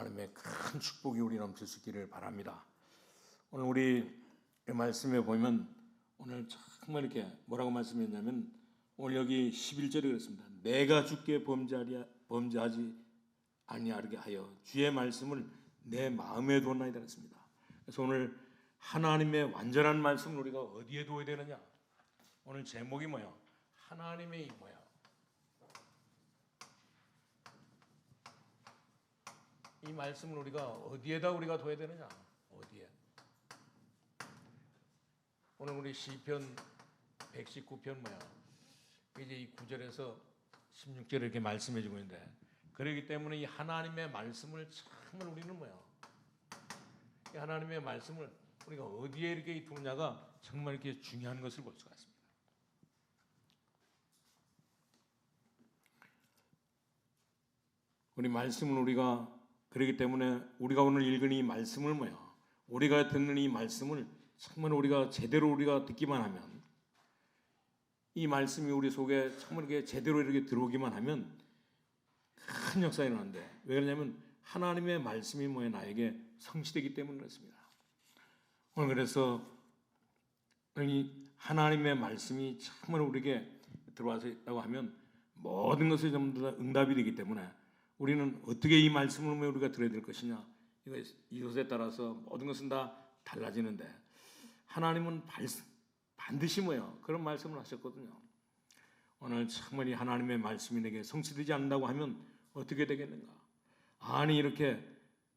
하나님의 큰 축복이 우리 넘칠 수 있기를 바랍니다. 오늘 우리 말씀에 보면 오늘 정말 이렇게 뭐라고 말씀했냐면 오늘 여기 11절에 그랬습니다. 내가 주께 범죄하지 아니하게 하여 주의 말씀을 내 마음에 두었나이다 그랬습니다. 그래서 오늘 하나님의 완전한 말씀을 우리가 어디에 두어야 되느냐? 오늘 제목이 뭐야? 하나님의 뭐야? 이 말씀을 우리가 어디에다 우리가 둬야 되느냐? 어디에? 오늘 우리 시편 119편 뭐야? 이제 이 9절에서 16절에 이렇게 말씀해 주고 있는데 그렇기 때문에 이 하나님의 말씀을 정말 우리는 뭐야? 이 하나님의 말씀을 우리가 어디에 이렇게 두느냐가 정말 이렇게 중요한 것을 볼 수가 있습니다. 우리 말씀을 우리가 그렇기 때문에 우리가 오늘 읽은 이 말씀을 뭐야? 우리가 듣는 이 말씀을 정말 우리가 제대로 우리가 듣기만 하면 이 말씀이 우리 속에 정말 이렇게 제대로 이렇게 들어오기만 하면 큰 역사가 일어나는데 왜 그러냐면 하나님의 말씀이 뭐야? 나에게 성취되기 때문에 그렇습니다. 오늘 그래서 이 하나님의 말씀이 정말 우리에게 들어와서 있다고 하면 모든 것이 전부 다 응답이 되기 때문에 우리는 어떻게 이 말씀을 우리가 들어야 될 것이냐 이것에 따라서 모든 것은 다 달라지는데 하나님은 반드시 뭐예요? 그런 말씀을 하셨거든요. 오늘 정말 이 하나님의 말씀이 내게 성취되지 않는다고 하면 어떻게 되겠는가? 아니 이렇게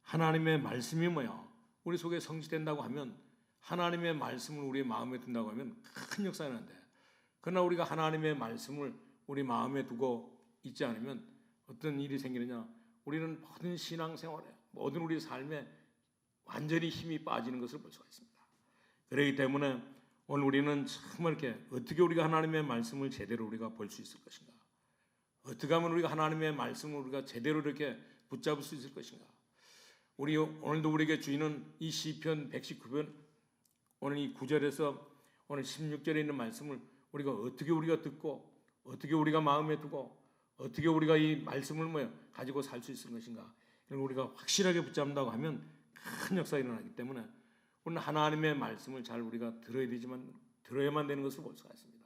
하나님의 말씀이 뭐예요? 우리 속에 성취된다고 하면 하나님의 말씀을 우리 마음에 둔다고 하면 큰 역사가 나는데 그러나 우리가 하나님의 말씀을 우리 마음에 두고 있지 않으면 어떤 일이 생기느냐? 우리는 모든 신앙생활에 모든 우리 삶에 완전히 힘이 빠지는 것을 볼 수가 있습니다. 그렇기 때문에 오늘 우리는 정말 이렇게 어떻게 우리가 하나님의 말씀을 제대로 우리가 볼 수 있을 것인가? 어떻게 하면 우리가 하나님의 말씀을 우리가 제대로 이렇게 붙잡을 수 있을 것인가? 우리 오늘도 우리에게 주시는 이 시편 119편 오늘 이 9절에서 오늘 16절에 있는 말씀을 우리가 어떻게 우리가 듣고 어떻게 우리가 마음에 두고 어떻게 우리가 이 말씀을 가지고 살 수 있을 것인가? 이걸 우리가 확실하게 붙잡는다고 하면 큰 역사가 일어나기 때문에 오늘 하나님의 말씀을 잘 우리가 들어야만 되는 것을 볼 수가 있습니다.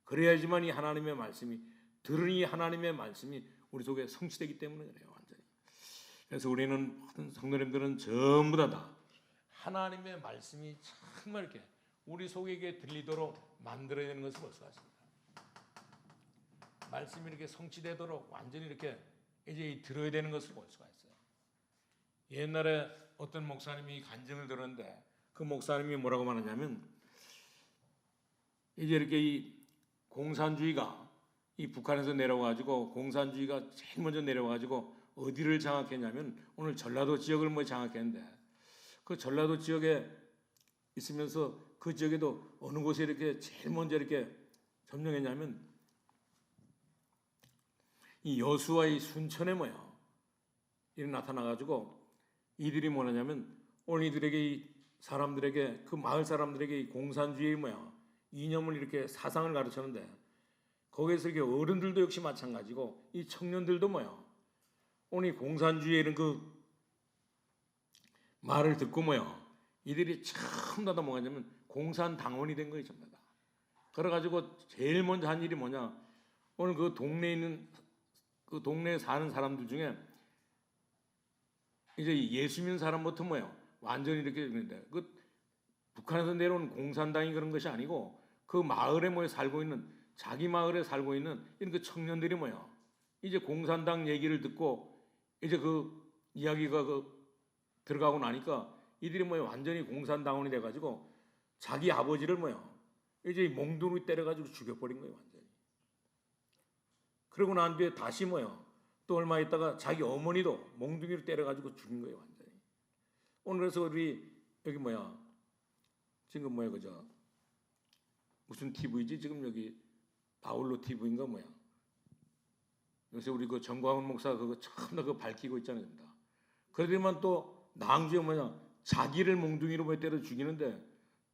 그래야지만 이 하나님의 말씀이 들으니 하나님의 말씀이 우리 속에 성취되기 때문에 그래요, 완전히. 그래서 우리는 모든 성도님들은 전부 다 하나님의 말씀이 정말 이렇게 우리 속에 들리도록 만들어야 되는 것을 볼 수가 있습니다. 말씀이 이렇게 성취되도록 완전히 이렇게 이제 들어야 되는 것을 볼 수가 있어요. 옛날에 어떤 목사님이 간증을 들었는데 그 목사님이 뭐라고 말하냐면 이제 이렇게 이 공산주의가 이 북한에서 내려와가지고 공산주의가 제일 먼저 내려와가지고 어디를 장악했냐면 오늘 전라도 지역을 장악했는데 그 전라도 지역에 있으면서 그 지역에도 어느 곳에 이렇게 제일 먼저 이렇게 점령했냐면 이 여수와 이 순천에 이렇게 나타나가지고 이들이 뭐냐면 오늘 이들에게 이 사람들에게 그 마을 사람들에게 이 공산주의의 이념을 이렇게 사상을 가르쳤는데 거기에서 이렇게 어른들도 역시 마찬가지고 이 청년들도 오늘 이 공산주의의 그 말을 듣고 이들이 처음 다 뭐냐면 공산당원이 된 거예요, 전부 다. 그래가지고 제일 먼저 한 일이 뭐냐? 오늘 그 동네에 있는 그 동네에 사는 사람들 중에 이제 예수 믿는 사람부터 완전히 이렇게 있는데 그 북한에서 내려온 공산당이 그런 것이 아니고 그 마을에 살고 있는 자기 마을에 살고 있는 이런 그 청년들이 이제 공산당 얘기를 듣고 이제 그 이야기가 들어가고 나니까 이들이 완전히 공산당원이 돼가지고 자기 아버지를 이제 몽둥이 때려가지고 죽여버린 거예요, 완전히. 그러고 난 뒤에 다시 또 얼마 있다가 자기 어머니도 몽둥이로 때려가지고 죽인 거예요, 완전히. 오늘 그래서 우리 여기 지금 그죠? 무슨 TV지? 지금 여기 바울로 TV인가 요새 우리 그 정광훈 목사 그거 처음 그거 밝히고 있잖아요, 그러더니만 또 낭주에 자기를 몽둥이로 때려 죽이는데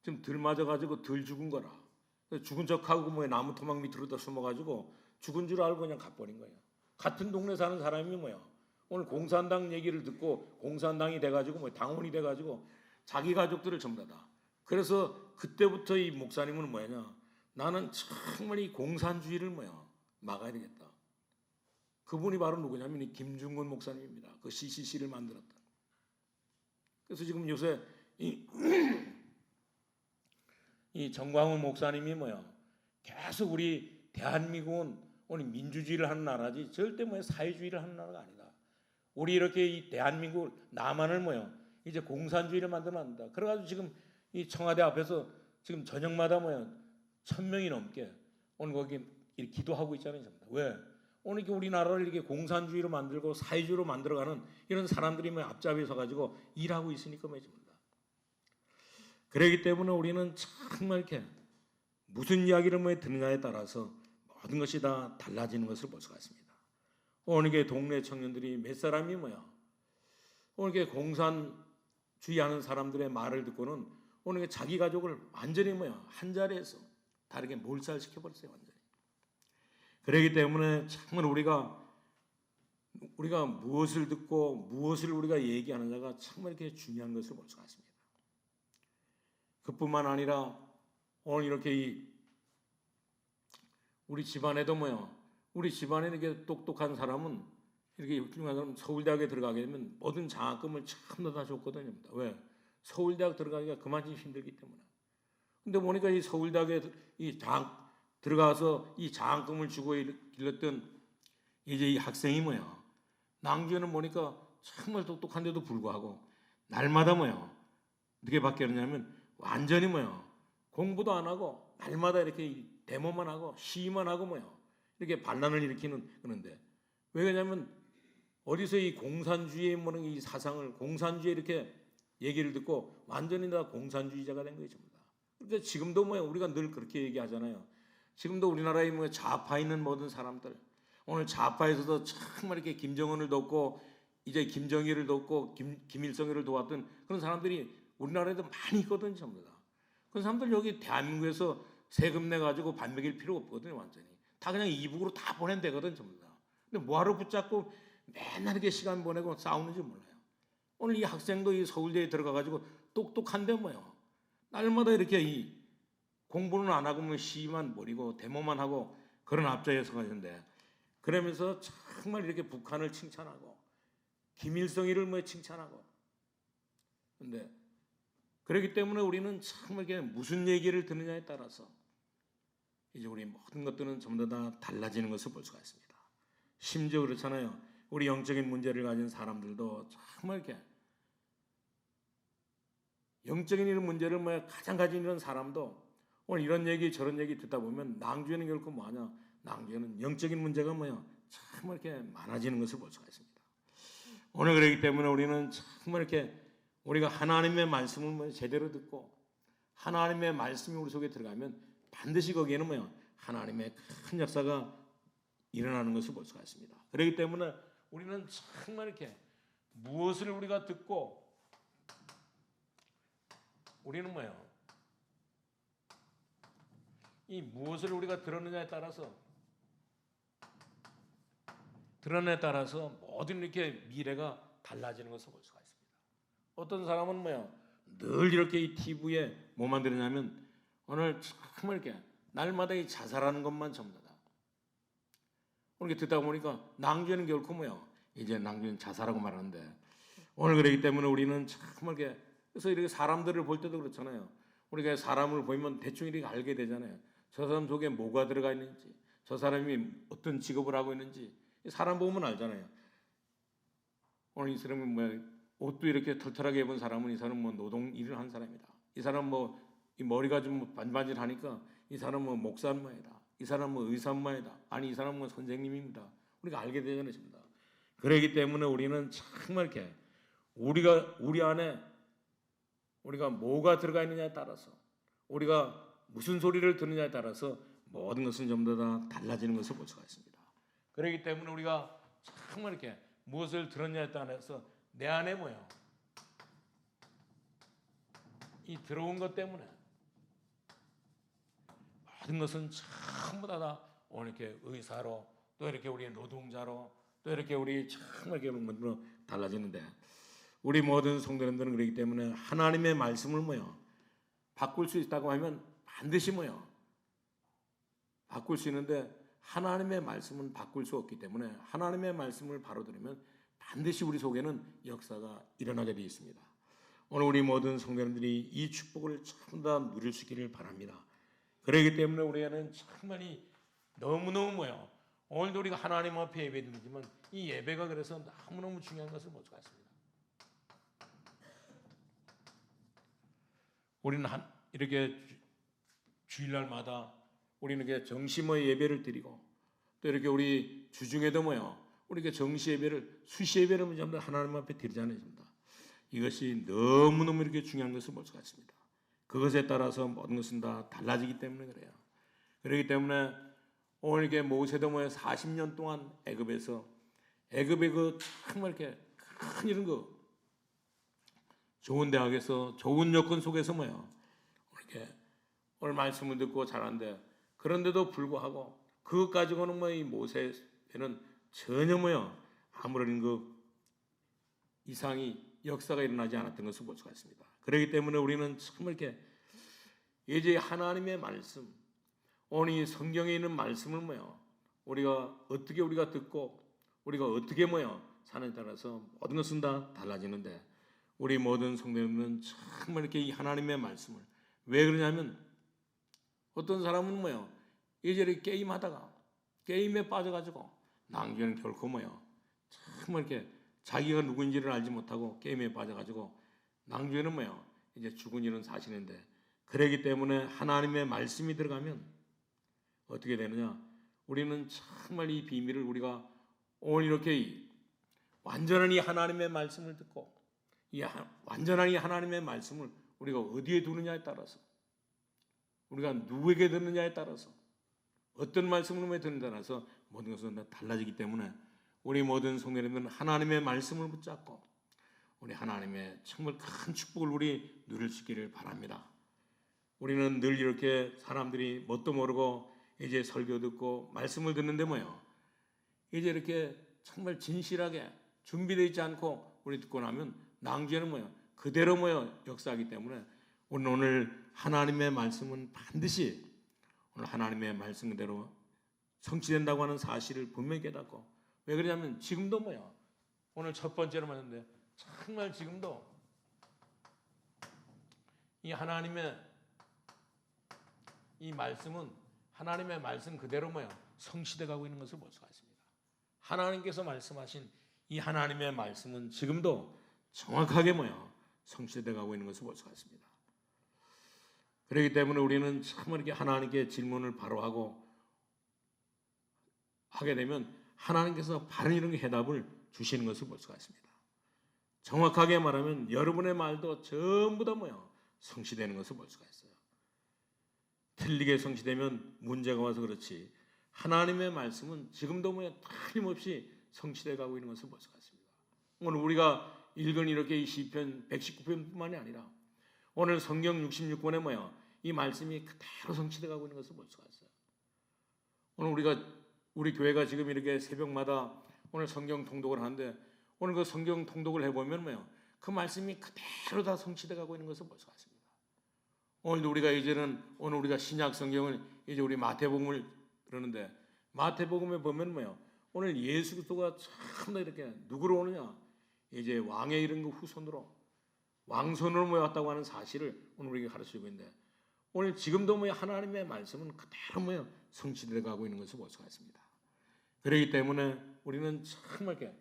지금 덜 맞아가지고 덜 죽은 거라. 죽은 척하고 나무 토막 밑으로 다 숨어가지고 죽은 줄 알고 그냥 가버린 거예요. 같은 동네 사는 사람이 오늘 공산당 얘기를 듣고 공산당이 돼가지고 뭐 당원이 돼가지고 자기 가족들을 전부 다. 그래서 그때부터 이 목사님은 뭐냐? 나는 정말 이 공산주의를 막아야 되겠다. 그분이 바로 누구냐면 이 김중근 목사님입니다. 그 CCC를 만들었다. 그래서 지금 요새 이 정광훈 목사님이 계속 우리 대한민국은 오늘 민주주의를 하는 나라지 절대 사회주의를 하는 나라가 아니다. 우리 이렇게 이 대한민국 남한을 이제 공산주의를 만들면 안 된다. 그래가지고 지금 이 청와대 앞에서 지금 저녁마다 1,000명이 넘게 오늘 거기 기도하고 있잖아요. 왜? 오늘 이렇게 우리나라를 이렇게 공산주의로 만들고 사회주의로 만들어가는 이런 사람들이 앞잡이 서가지고 일하고 있으니까 말입니다. 그렇기 때문에 우리는 정말 이렇게 무슨 이야기를 듣느냐에 따라서 모든 것이 다 달라지는 것을 볼 수가 있습니다. 오늘 이게 동네 청년들이 몇 사람이 오늘 이게 공산주의하는 사람들의 말을 듣고는 오늘 이게 자기 가족을 완전히 한 자리에서 다르게 몰살시켜 버렸어요. 완전히. 그렇기 때문에 정말 우리가 무엇을 듣고 무엇을 우리가 얘기하느냐가 정말 이렇게 중요한 것을 볼 수가 있습니다. 그뿐만 아니라 오늘 이렇게 우리 집안에도 우리 집안에 이렇게 똑똑한 사람은 이렇게 훌륭한 사람 서울대학에 들어가게 되면 모든 장학금을 전부 다 줬거든요. 왜? 서울대학 들어가기가 그만큼 힘들기 때문에. 근데 보니까 이 서울대학에 들어가서 이 장학금을 주고 길렀던 이제 이 학생이 낭주에는 보니까 정말 똑똑한데도 불구하고 날마다 어떻게 바뀌었냐면 완전히 공부도 안 하고 날마다 이렇게 데모만 하고 시위만 하고 이렇게 반란을 일으키는 그런데 왜 그러냐면 어디서 이 공산주의의 이 사상을 공산주의 이렇게 얘기를 듣고 완전히 다 공산주의자가 된 거죠. 그러니까 지금도 우리가 늘 그렇게 얘기하잖아요. 지금도 우리나라에 좌파 있는 모든 사람들 오늘 좌파에서도 정말 이렇게 김정은을 돕고 이제 김정일을 돕고 김일성을 도왔던 그런 사람들이 우리나라에도 많이 있거든요. 전부 다. 그런 사람들 여기 대한민국에서 세금 내가지고 밥 먹일 필요 없거든요. 완전히 다 그냥 이북으로 다 보내면 되거든. 전부 다. 근데 뭐하러 붙잡고 맨날 이렇게 시간 보내고 싸우는지 몰라요. 오늘 이 학생도 이 서울대에 들어가가지고 똑똑한데 날마다 이렇게 공부는 안 하고 시위만 벌이고 데모만 하고 그런 앞자리에 서가는데 그러면서 정말 이렇게 북한을 칭찬하고 김일성이를 칭찬하고 근데 그렇기 때문에 우리는 정말 이게 무슨 얘기를 듣느냐에 따라서 이제 우리 모든 것들은 전부 다 달라지는 것을 볼 수가 있습니다. 심지어 그렇잖아요. 우리 영적인 문제를 가진 사람들도 정말 이렇게 영적인 이런 문제를 가장 가진 이런 사람도 오늘 이런 얘기 저런 얘기 듣다 보면 낭주에는 결코 뭐하냐? 낭주에는 영적인 문제가 정말 이렇게 많아지는 것을 볼 수가 있습니다. 오늘 그렇기 때문에 우리는 정말 이렇게 우리가 하나님의 말씀을 제대로 듣고 하나님의 말씀이 우리 속에 들어가면 반드시 거기에는 하나님의 큰 역사가 일어나는 것을 볼 수가 있습니다. 그렇기 때문에 우리는 정말 이렇게 무엇을 우리가 듣고 우리는 이 무엇을 우리가 들었느냐에 따라서 모든 이렇게 미래가 달라지는 것을 볼 수가 있습니다. 어떤 사람은 늘 이렇게 이 TV에 뭐 만드느냐면 오늘 정말 이렇게 날마다 이 자살하는 것만 전부 다. 오늘 듣다 보니까 낭주에는 결코 이제 낭주는 자살하고 말하는데 오늘 그러기 때문에 우리는 정말 이렇게 그래서 이렇게 사람들을 볼 때도 그렇잖아요. 우리가 사람을 보면 대충 이렇게 알게 되잖아요. 저 사람 속에 뭐가 들어가 있는지, 저 사람이 어떤 직업을 하고 있는지 사람 보면 알잖아요. 오늘 이 사람은 옷도 이렇게 털털하게 입은 사람은 이 사람은 노동 일을 한 사람이다. 이 사람 이 머리가 좀 반반질하니까 이 사람은 목사 엄마이다. 이 사람은 의사 엄마이다. 아니 이 사람은 선생님입니다. 우리가 알게 되잖아요, 전부 다. 그렇기 때문에 우리는 정말 이렇게 우리 안에 우리가 뭐가 들어가 있느냐에 따라서 우리가 무슨 소리를 듣느냐에 따라서 모든 것은 전부 다 달라지는 것을 볼 수가 있습니다. 그렇기 때문에 우리가 정말 이렇게 무엇을 들었냐에 따라서 내 안에 이 들어온 것 때문에 모든 것은 전부 다 오늘 이렇게 의사로 또 이렇게 우리의 노동자로 또 이렇게 우리 정말 이렇게 뭐 달라지는데 우리 모든 성도님들은 그렇기 때문에 하나님의 말씀을 뭐요 바꿀 수 있다고 하면 반드시 뭐요 바꿀 수 있는데 하나님의 말씀은 바꿀 수 없기 때문에 하나님의 말씀을 바로 들으면 반드시 우리 속에는 역사가 일어나게 되어 있습니다. 오늘 우리 모든 성도님들이 이 축복을 전부 다 누릴 수 있기를 바랍니다. 그렇기 때문에 우리는 정말 너무너무 뭐요 오늘도 우리가 하나님 앞에 예배드리지만 이 예배가 그래서 너무너무 중요한 것을 볼 수가 있습니다. 우리는 이렇게 주일날마다 우리는 이렇게 정시모의 예배를 드리고 또 이렇게 우리 주중에도 뭐요 우리 이렇게 정시 예배를 수시 예배를 전부 하나님 앞에 드리잖아요. 이것이 너무너무 이렇게 중요한 것을 볼 수가 있습니다. 그것에 따라서 모든 것은 다 달라지기 때문에 그래요. 그렇기 때문에 오늘 이렇게 모세도 뭐요 40년 동안 애굽에서 애굽의 그 정말 이렇게 큰 이런 거 좋은 대학에서 좋은 여건 속에서 뭐요 이렇게 오늘 말씀을 듣고 자란데 그런데도 불구하고 그것 가지고는 뭐 이 모세에는 전혀 뭐요 아무런 그 이상이 역사가 일어나지 않았던 것을 볼 수가 있습니다. 그렇기 때문에 우리는 정말 이렇게 이제 하나님의 말씀 오늘 이 성경에 있는 말씀을 뭐요 우리가 어떻게 우리가 듣고 우리가 어떻게 뭐요 사는에 따라서 모든 것은 다 달라지는데 우리 모든 성도님은 정말 이렇게 이 하나님의 말씀을 왜 그러냐면 어떤 사람은 뭐요 이제 게임하다가 게임에 빠져가지고 낭비는 결코 뭐요 정말 이렇게 자기가 누구인지를 알지 못하고 게임에 빠져가지고 낭비는 뭐요 이제 죽은 일은 사실인데 그러기 때문에 하나님의 말씀이 들어가면 어떻게 되느냐 우리는 정말 이 비밀을 우리가 오늘 이렇게 완전한 이 하나님의 말씀을 듣고 완전한 이 하나님의 말씀을 우리가 어디에 두느냐에 따라서 우리가 누구에게 듣느냐에 따라서 어떤 말씀을 듣느냐에 따라서 모든 것은 다 달라지기 때문에 우리 모든 성도님들은 하나님의 말씀을 붙잡고 우리 하나님의 정말 큰 축복을 우리 누릴 수 있기를 바랍니다. 우리는 늘 이렇게 사람들이 뭣도 모르고 이제 설교 듣고 말씀을 듣는데 뭐요 이제 이렇게 정말 진실하게 준비되어 있지 않고 우리 듣고 나면 낭주에는 뭐요 그대로 뭐요 역사하기 때문에 오늘 하나님의 말씀은 반드시 오늘 하나님의 말씀 그대로 성취된다고 하는 사실을 분명히 깨닫고 왜 그러냐면 지금도 뭐요 오늘 첫 번째로 말했는데 정말 지금도 이 하나님의 이 말씀은 하나님의 말씀 그대로 뭐요 성취돼 가고 있는 것을 볼 수가 있습니다. 하나님께서 말씀하신 이 하나님의 말씀은 지금도 정확하게 뭐요 성취돼 가고 있는 것을 볼 수가 있습니다. 그렇기 때문에 우리는 정말 이렇게 하나님께 질문을 바로 하게 되면 하나님께서 바로 이런 해답을 주시는 것을 볼 수가 있습니다. 정확하게 말하면 여러분의 말도 전부 다 뭐요 성취되는 것을 볼 수가 있어요. 틀리게 성취되면 문제가 와서 그렇지 하나님의 말씀은 지금도 뭐요 틀림없이 성취되어 가고 있는 것을 볼 수가 있습니다. 오늘 우리가 읽은 이렇게 이 시편 119편뿐만이 아니라 오늘 성경 66권에 뭐요 이 말씀이 그대로 성취되어 가고 있는 것을 볼 수가 있어요. 오늘 우리 교회가 지금 이렇게 새벽마다 오늘 성경 통독을 하는데 오늘 그 성경 통독을 해보면 뭐요 그 말씀이 그대로 다 성취되어 가고 있는 것을 볼 수가 있습니다. 오늘도 오늘 우리가 신약 성경을 이제 우리 마태복음을 그러는데 마태복음에 보면 뭐요 오늘 예수 그리스도가 참 이렇게 누구로 오느냐 이제 왕의 이런 그 후손으로 왕손으로 모였다고 하는 사실을 오늘 우리에게 가르치고 있는데 오늘 지금도 뭐요 하나님의 말씀은 그대로 뭐요 성취되어 가고 있는 것을 볼 수가 있습니다. 그렇기 때문에 우리는 정말 이렇게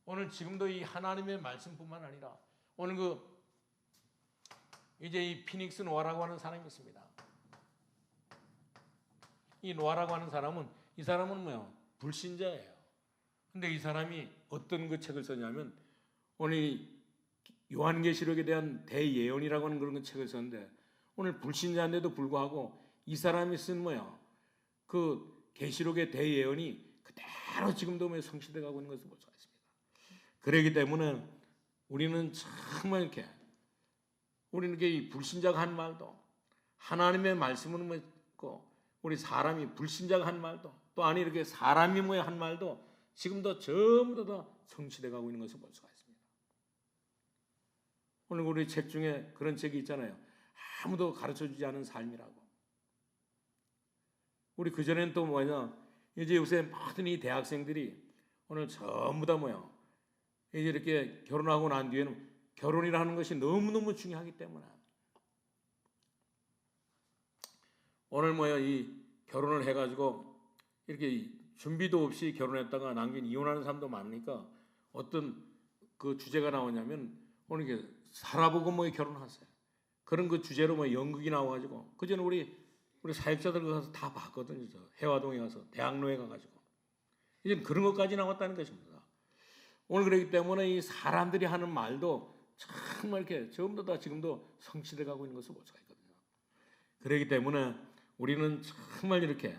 오늘 지금도 이 하나님의 말씀뿐만 아니라 오늘 이제 이 피닉스 노아라고 하는 사람이 있습니다. 이 노아라고 하는 사람은 이 사람은 뭐요 불신자예요. 근데 이 사람이 어떤 그 책을 썼냐면 오늘 요한계시록에 대한 대예언이라고 하는 그런 책을 썼는데 오늘 불신자인데도 불구하고 이 사람이 쓴 뭐요 그 계시록의 대예언이 그대로 지금도 성취되어 가고 있는 것을 볼 수가 있습니다. 그렇기 때문에 우리는 정말 이렇게 우리는 이 불신자가 한 말도 하나님의 말씀은 뭐고 우리 사람이 불신자가 한 말도 또 아니 이렇게 사람이 한 말도 지금도 전부 다 성취돼 가고 있는 것을 볼 수가 있습니다. 오늘 우리 책 중에 그런 책이 있잖아요. 아무도 가르쳐주지 않은 삶이라고. 우리 그전에는 또 뭐냐, 이제 요새 모든 이 대학생들이 오늘 전부 다 뭐야, 이제 이렇게 결혼하고 난 뒤에는 결혼이라는 것이 너무너무 중요하기 때문에 오늘 뭐야, 이 결혼을 해가지고 이렇게 준비도 없이 결혼했다가 나중에 이혼하는 사람도 많으니까 어떤 그 주제가 나오냐면 오늘 이게 살아보고 뭐 결혼하세요. 그런 그 주제로 뭐 연극이 나와가지고 그전에 우리 사역자들 가서 다 봤거든요. 저 해화동에 가서 대학로에 가가지고 이제 그런 것까지 나왔다는 것입니다. 오늘 그렇기 때문에 이 사람들이 하는 말도 정말 이렇게 전부 다 지금도 성취돼 가고 있는 것을 볼 수가 있거든요. 그렇기 때문에 우리는 정말 이렇게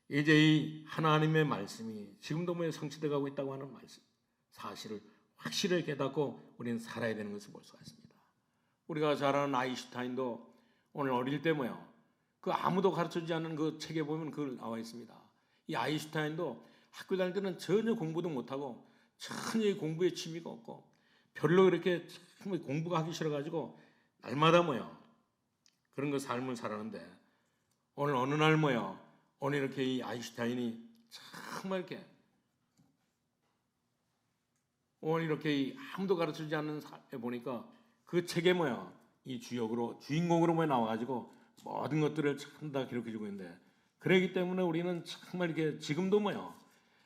이제 이 하나님의 말씀이 지금도 뭐 성취돼 가고 있다고 하는 말씀 사실을 확실히 깨닫고 우리는 살아야 되는 것을 볼 수가 있습니다. 우리가 잘 아는 아인슈타인도 오늘 어릴 때 뭐요? 그 아무도 가르쳐주지 않는 그 책에 보면 그걸 나와 있습니다. 이 아인슈타인도 학교 다닐 때는 전혀 공부도 못하고 전혀 공부에 취미가 없고 별로 이렇게 정말 공부가 하기 싫어가지고 날마다 뭐요? 그런 거 삶을 살았는데 오늘 어느 날 뭐요? 오늘 이렇게 이 아인슈타인이 정말 이렇게 오늘 이렇게 아무도 가르쳐주지 않는 삶에 보니까 그 책에 뭐야? 이 주인공으로 뭐 나와가지고 모든 것들을 참 다 기록해주고 있는데 그러기 때문에 우리는 정말 이렇게 지금도 뭐야?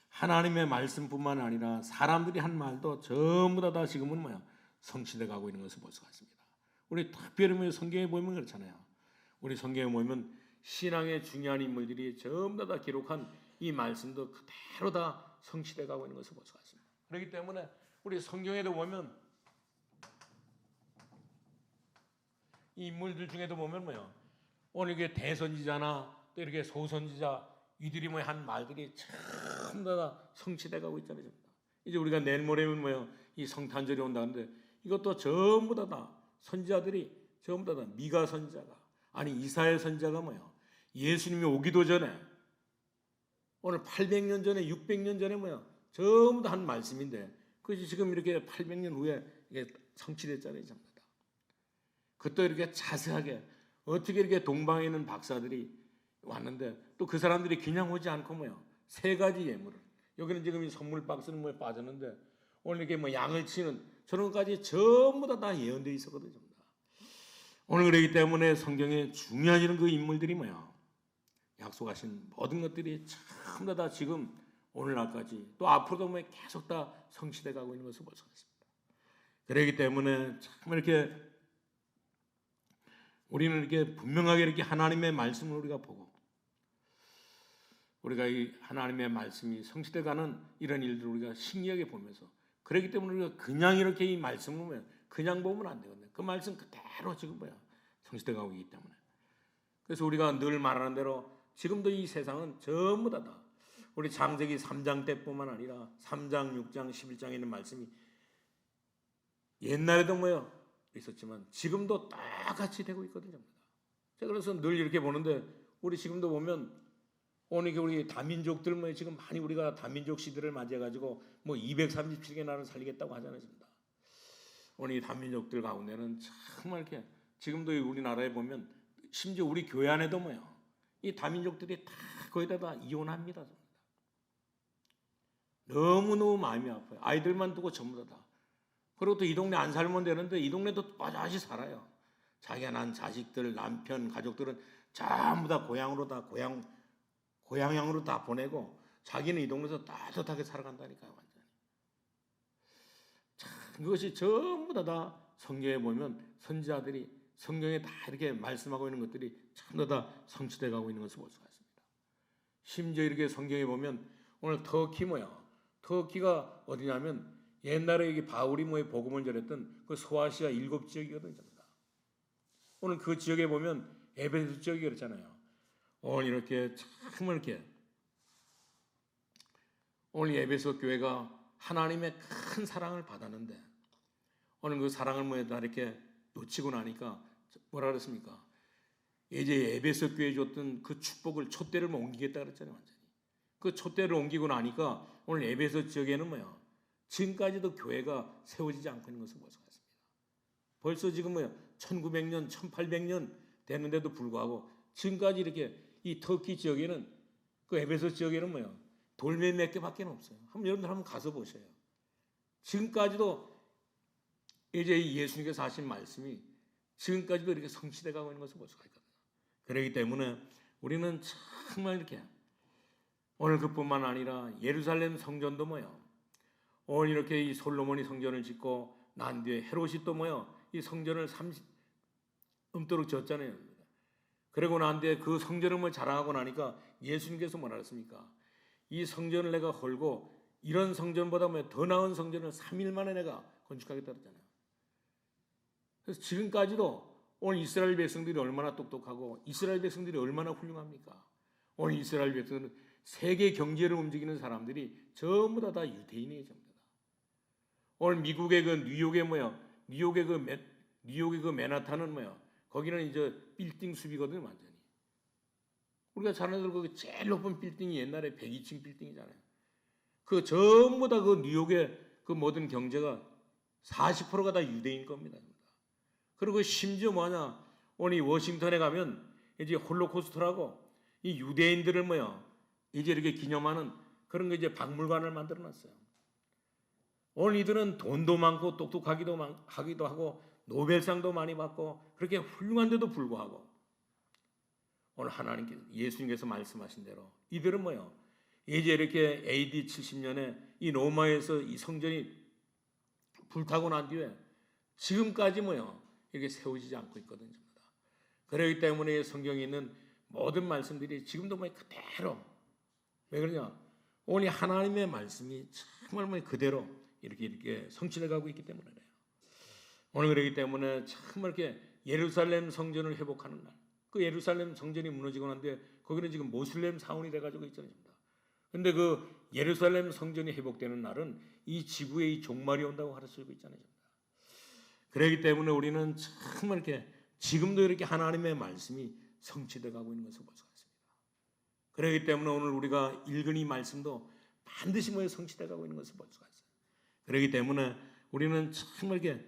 하나님의 말씀뿐만 아니라 사람들이 한 말도 전부 다 지금은 뭐야? 성취돼 가고 있는 것을 볼 수가 있습니다. 우리 특별히 성경에 보면 그렇잖아요. 우리 성경에 보면 신앙의 중요한 인물들이 전부 다 기록한 이 말씀도 그대로 다 성취돼 가고 있는 것을 볼 수가 있습니다. 그렇기 때문에 우리 성경에도 보면 이 인물들 중에도 보면 뭐야? 오늘 이게 대선지자나 또 이렇게 소선지자 이들이 뭐 한 말들이 전부 다 성취돼 가고 있잖아요. 이제 우리가 내일 모레면 뭐요? 이 성탄절이 온다는데 이것도 전부 다 선지자들이 전부 다 미가 선지자가 아니 이사야 선지자가 뭐요? 예수님이 오기도 전에 오늘 800년 전에 600년 전에 뭐야? 전부 다 한 말씀인데 그것이 지금 이렇게 800년 후에 이게 성취됐잖아요. 전부 다. 그것도 이렇게 자세하게 어떻게 이렇게 동방에 있는 박사들이 왔는데 또 그 사람들이 그냥 오지 않고 뭐야? 세 가지 예물을 여기는 지금 이 선물 박스는 뭐에 빠졌는데 오늘 이렇게 뭐 양을 치는 저런 것까지 전부 다 예언되어 있었거든요. 전부 다. 오늘 그러기 때문에 성경에 중요한 이런 그 인물들이 뭐야? 약속하신 모든 것들이 전부 다 지금 오늘날까지 또 앞으로도 뭐 계속 다 성취돼 가고 있는 것을 볼 수가 있습니다. 그렇기 때문에 정말 이렇게 우리는 이렇게 분명하게 이렇게 하나님의 말씀을 우리가 보고 우리가 이 하나님의 말씀이 성취돼 가는 이런 일들을 우리가 신기하게 보면서 그렇기 때문에 우리가 그냥 이렇게 이 말씀을 보면 그냥 보면 안 되거든요. 그 말씀 그대로 지금 뭐야? 성취돼 가고 있기 때문에. 그래서 우리가 늘 말하는 대로 지금도 이 세상은 전부 다 우리 창세기 3장 때뿐만 아니라 3장, 6장, 11장에 있는 말씀이 옛날에도 뭐요? 있었지만 지금도 똑같이 되고 있거든요. 제가 그래서 늘 이렇게 보는데 우리 지금도 보면 오늘 우리 다민족들 뭐 지금 많이 우리가 다민족 시대를 맞이해가지고 뭐 237개 나라를 살리겠다고 하잖아요. 오늘 이 다민족들 가운데는 정말 이렇게 지금도 우리나라에 보면 심지어 우리 교회 안에도 뭐요? 이 다민족들이 다 거의 다 이혼합니다. 너무너무 마음이 아파요. 아이들만 두고 전부 다. 그리고 또 이 동네 안 살면 되는데 이 동네도 빠져시 살아요. 자기가 낳은 자식들, 남편, 가족들은 전부 다 고향으로 다 보내고 자기는 이 동네에서 따뜻하게 살아간다니까요. 완전히. 참 그것이 전부 다 성경에 보면 선지자들이 성경에 다 이렇게 말씀하고 있는 것들이 전부 다 성취돼 가고 있는 것을 볼 수가 있습니다. 심지어 이렇게 성경에 보면 오늘 터키가 어디냐면 옛날에 여기 바울이 복음을 전했던 그 소아시아 7지역이거든요. 오늘 그 지역에 보면 에베소 지역이 그렇잖아요. 오늘 이렇게 정말 이렇게 오늘 에베소 교회가 하나님의 큰 사랑을 받았는데 오늘 그 사랑을 다 이렇게 놓치고 나니까 뭐라 그랬습니까? 이제 에베소 교회에 줬던 그 축복을 촛대를 옮기겠다 그랬잖아요. 완전히 그 촛대를 옮기고 나니까 오늘 에베소 지역에는 뭐야? 지금까지도 교회가 세워지지 않고 있는 것을 볼 수가 있습니다. 벌써 지금 뭐야? 1900년, 1800년 되는데도 불구하고 지금까지 이렇게 이 터키 지역에는 그 에베소 지역에는 뭐야? 돌멩이 몇 개밖에 없어요. 여러분들 한번 가서 보세요. 지금까지도 이제 예수님께서 하신 말씀이 지금까지도 이렇게 성취돼 가고 있는 것을 볼 수가 있거든요. 그렇기 때문에 우리는 정말 이렇게 오늘 그뿐만 아니라 예루살렘 성전도 뭐야? 오늘 이렇게 이 솔로몬이 성전을 짓고 난 뒤에 헤롯이 또 뭐야? 이 성전을 음도록 지었잖아요. 그리고 난 뒤에 그 성전을 뭐 자랑하고 나니까 예수님께서 뭐라 했습니까? 이 성전을 내가 헐고 이런 성전보다 뭐 더 나은 성전을 3일 만에 내가 건축하겠다 그랬잖아요. 그래서 지금까지도 오늘 이스라엘 백성들이 얼마나 똑똑하고 이스라엘 백성들이 얼마나 훌륭합니까? 오늘 이스라엘 백성들은 세계 경제를 움직이는 사람들이 전부 다 유대인이에요, 전부 다. 오늘 미국의 그 뉴욕의 그 맨하탄은 뭐야? 거기는 이제 빌딩 숲이거든요, 완전히. 우리가 잘 아는 그 제일 높은 빌딩이 옛날에 102층 빌딩이잖아요. 그 전부 다 그 뉴욕의 그 모든 경제가 40%가 다 유대인 겁니다. 그리고 심지어 뭐냐? 오늘 워싱턴에 가면 이제 홀로코스트라고 이 유대인들을 뭐야? 이제 이렇게 기념하는 그런 거 이제 박물관을 만들어 놨어요. 오늘 이들은 돈도 많고 똑똑하기도 하고 노벨상도 많이 받고 그렇게 훌륭한데도 불구하고 오늘 예수님께서 말씀하신 대로 이들은 뭐요? 이제 이렇게 AD 70년에 이 로마에서 이 성전이 불타고 난 뒤에 지금까지 뭐요? 이렇게 세워지지 않고 있거든요. 그렇기 때문에 성경에 있는 모든 말씀들이 지금도 뭐 그대로 왜 그러냐? 오늘 하나님의 말씀이 정말 뭐 그대로 이렇게 성취돼 가고 있기 때문에 그래요. 오늘 그렇기 때문에 정말 이렇게 예루살렘 성전을 회복하는 날. 그 예루살렘 성전이 무너지고 난데 거기는 지금 모슬렘 사원이 돼가지고 있잖아요. 근데 그 예루살렘 성전이 회복되는 날은 이 지구에 이 종말이 온다고 가르치고 있잖아요. 그렇기 때문에 우리는 정말 이렇게 지금도 이렇게 하나님의 말씀이 성취돼 가고 있는 것을 볼 수가 있습니다. 그렇기 때문에 오늘 우리가 읽은 이 말씀도 반드시 성취돼 가고 있는 것을 볼 수가 있어요. 그렇기 때문에 우리는 정말 이렇게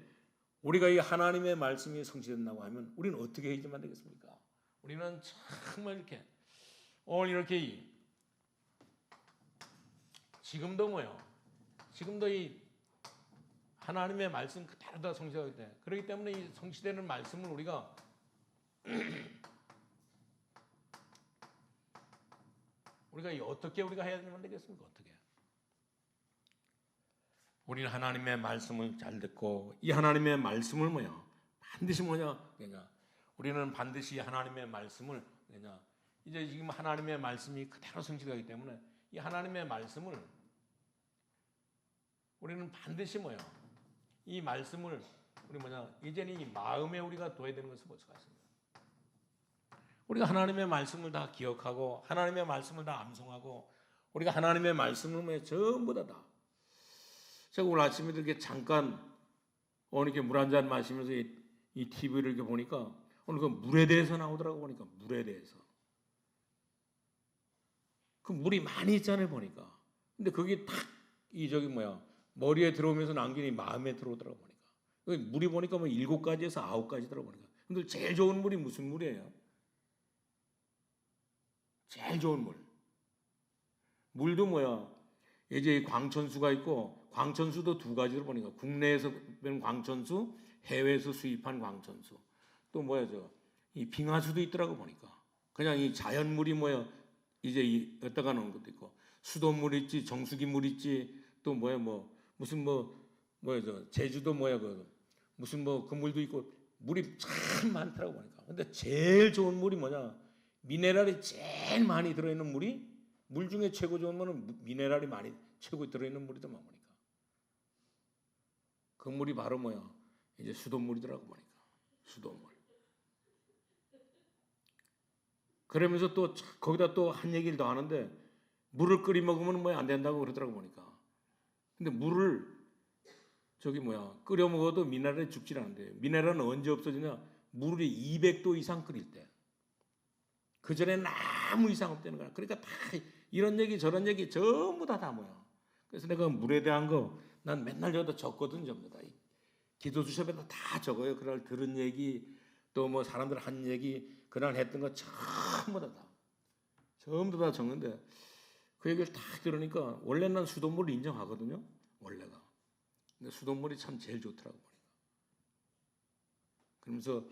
우리가 이 하나님의 말씀이 성취된다고 하면 우리는 어떻게 해야지만 되겠습니까? 우리는 정말 이렇게 오늘 이렇게 지금도 이 하나님의 말씀 그대로 다 성취하기 때문에 그렇기 때문에 이 성취되는 말씀을 우리가 어떻게 우리가 해야지만 되겠습니까? 어떻게? 우리는 하나님의 말씀을 잘 듣고 이 하나님의 말씀을 반드시 우리는 반드시 하나님의 말씀을 이제 지금 하나님의 말씀이 그대로 성취되기 때문에 이 하나님의 말씀을 우리는 반드시 이 말씀을 우리 이제는 이 마음에 우리가 둬야 되는 것을 볼 수가 있습니다. 우리가 하나님의 말씀을 다 기억하고 하나님의 말씀을 다 암송하고 우리가 하나님의 말씀을 전부 다 제가 오늘 아침에 이렇게 잠깐 오늘 이렇게 물 한 잔 마시면서 이 TV를 이렇게 보니까 오늘 그 물에 대해서 나오더라고 보니까 물에 대해서 그 물이 많이 있잖아요 보니까 근데 그게 탁 머리에 들어오면서 남긴이 마음에 들어오더라고 보니까 물이 보니까 7가지에서 9가지더라고 보니까 근데 제일 좋은 물이 무슨 물이에요? 제일 좋은 물도 이제 광천수가 있고 광천수도 2가지로 보니까 국내에서 뺀 광천수, 해외에서 수입한 광천수. 또 이 빙하수도 있더라고 보니까. 그냥 이 자연물이 이제 어디다가 놓은 것도 있고 수돗물 있지, 정수기물 있지, 또 제주도 무슨 그 물도 있고 물이 참 많더라고 보니까. 근데 제일 좋은 물이 미네랄이 제일 많이 들어있는 물 중에 최고 좋은 물은 미네랄이 많이 최고 들어있는 물이더만 보니까. 그 물이 바로 이제 수돗물이더라고 보니까. 수돗물. 그러면서 또 거기다 또 한 얘기를 더 하는데 물을 끓여 먹으면 안 된다고 그러더라고 보니까. 근데 물을 끓여 먹어도 미네랄이 죽질 않는데 미네랄은 언제 없어지냐? 물이 200도 이상 끓일 때. 그 전에는 아무 이상 없다는 거야. 그러니까 다 이런 얘기 저런 얘기 전부 다 모여. 그래서 내가 물에 대한 거 난 맨날 저다 적거든 전부 다. 기도 수첩에다 다 적어요. 그날 들은 얘기 또 뭐 사람들 한 얘기 그날 했던 거 전부 다 적는데 그 얘기를 다 들으니까 원래 난 수돗물을 인정하거든요. 원래가. 근데 수돗물이 참 제일 좋더라고 보니까. 그러면서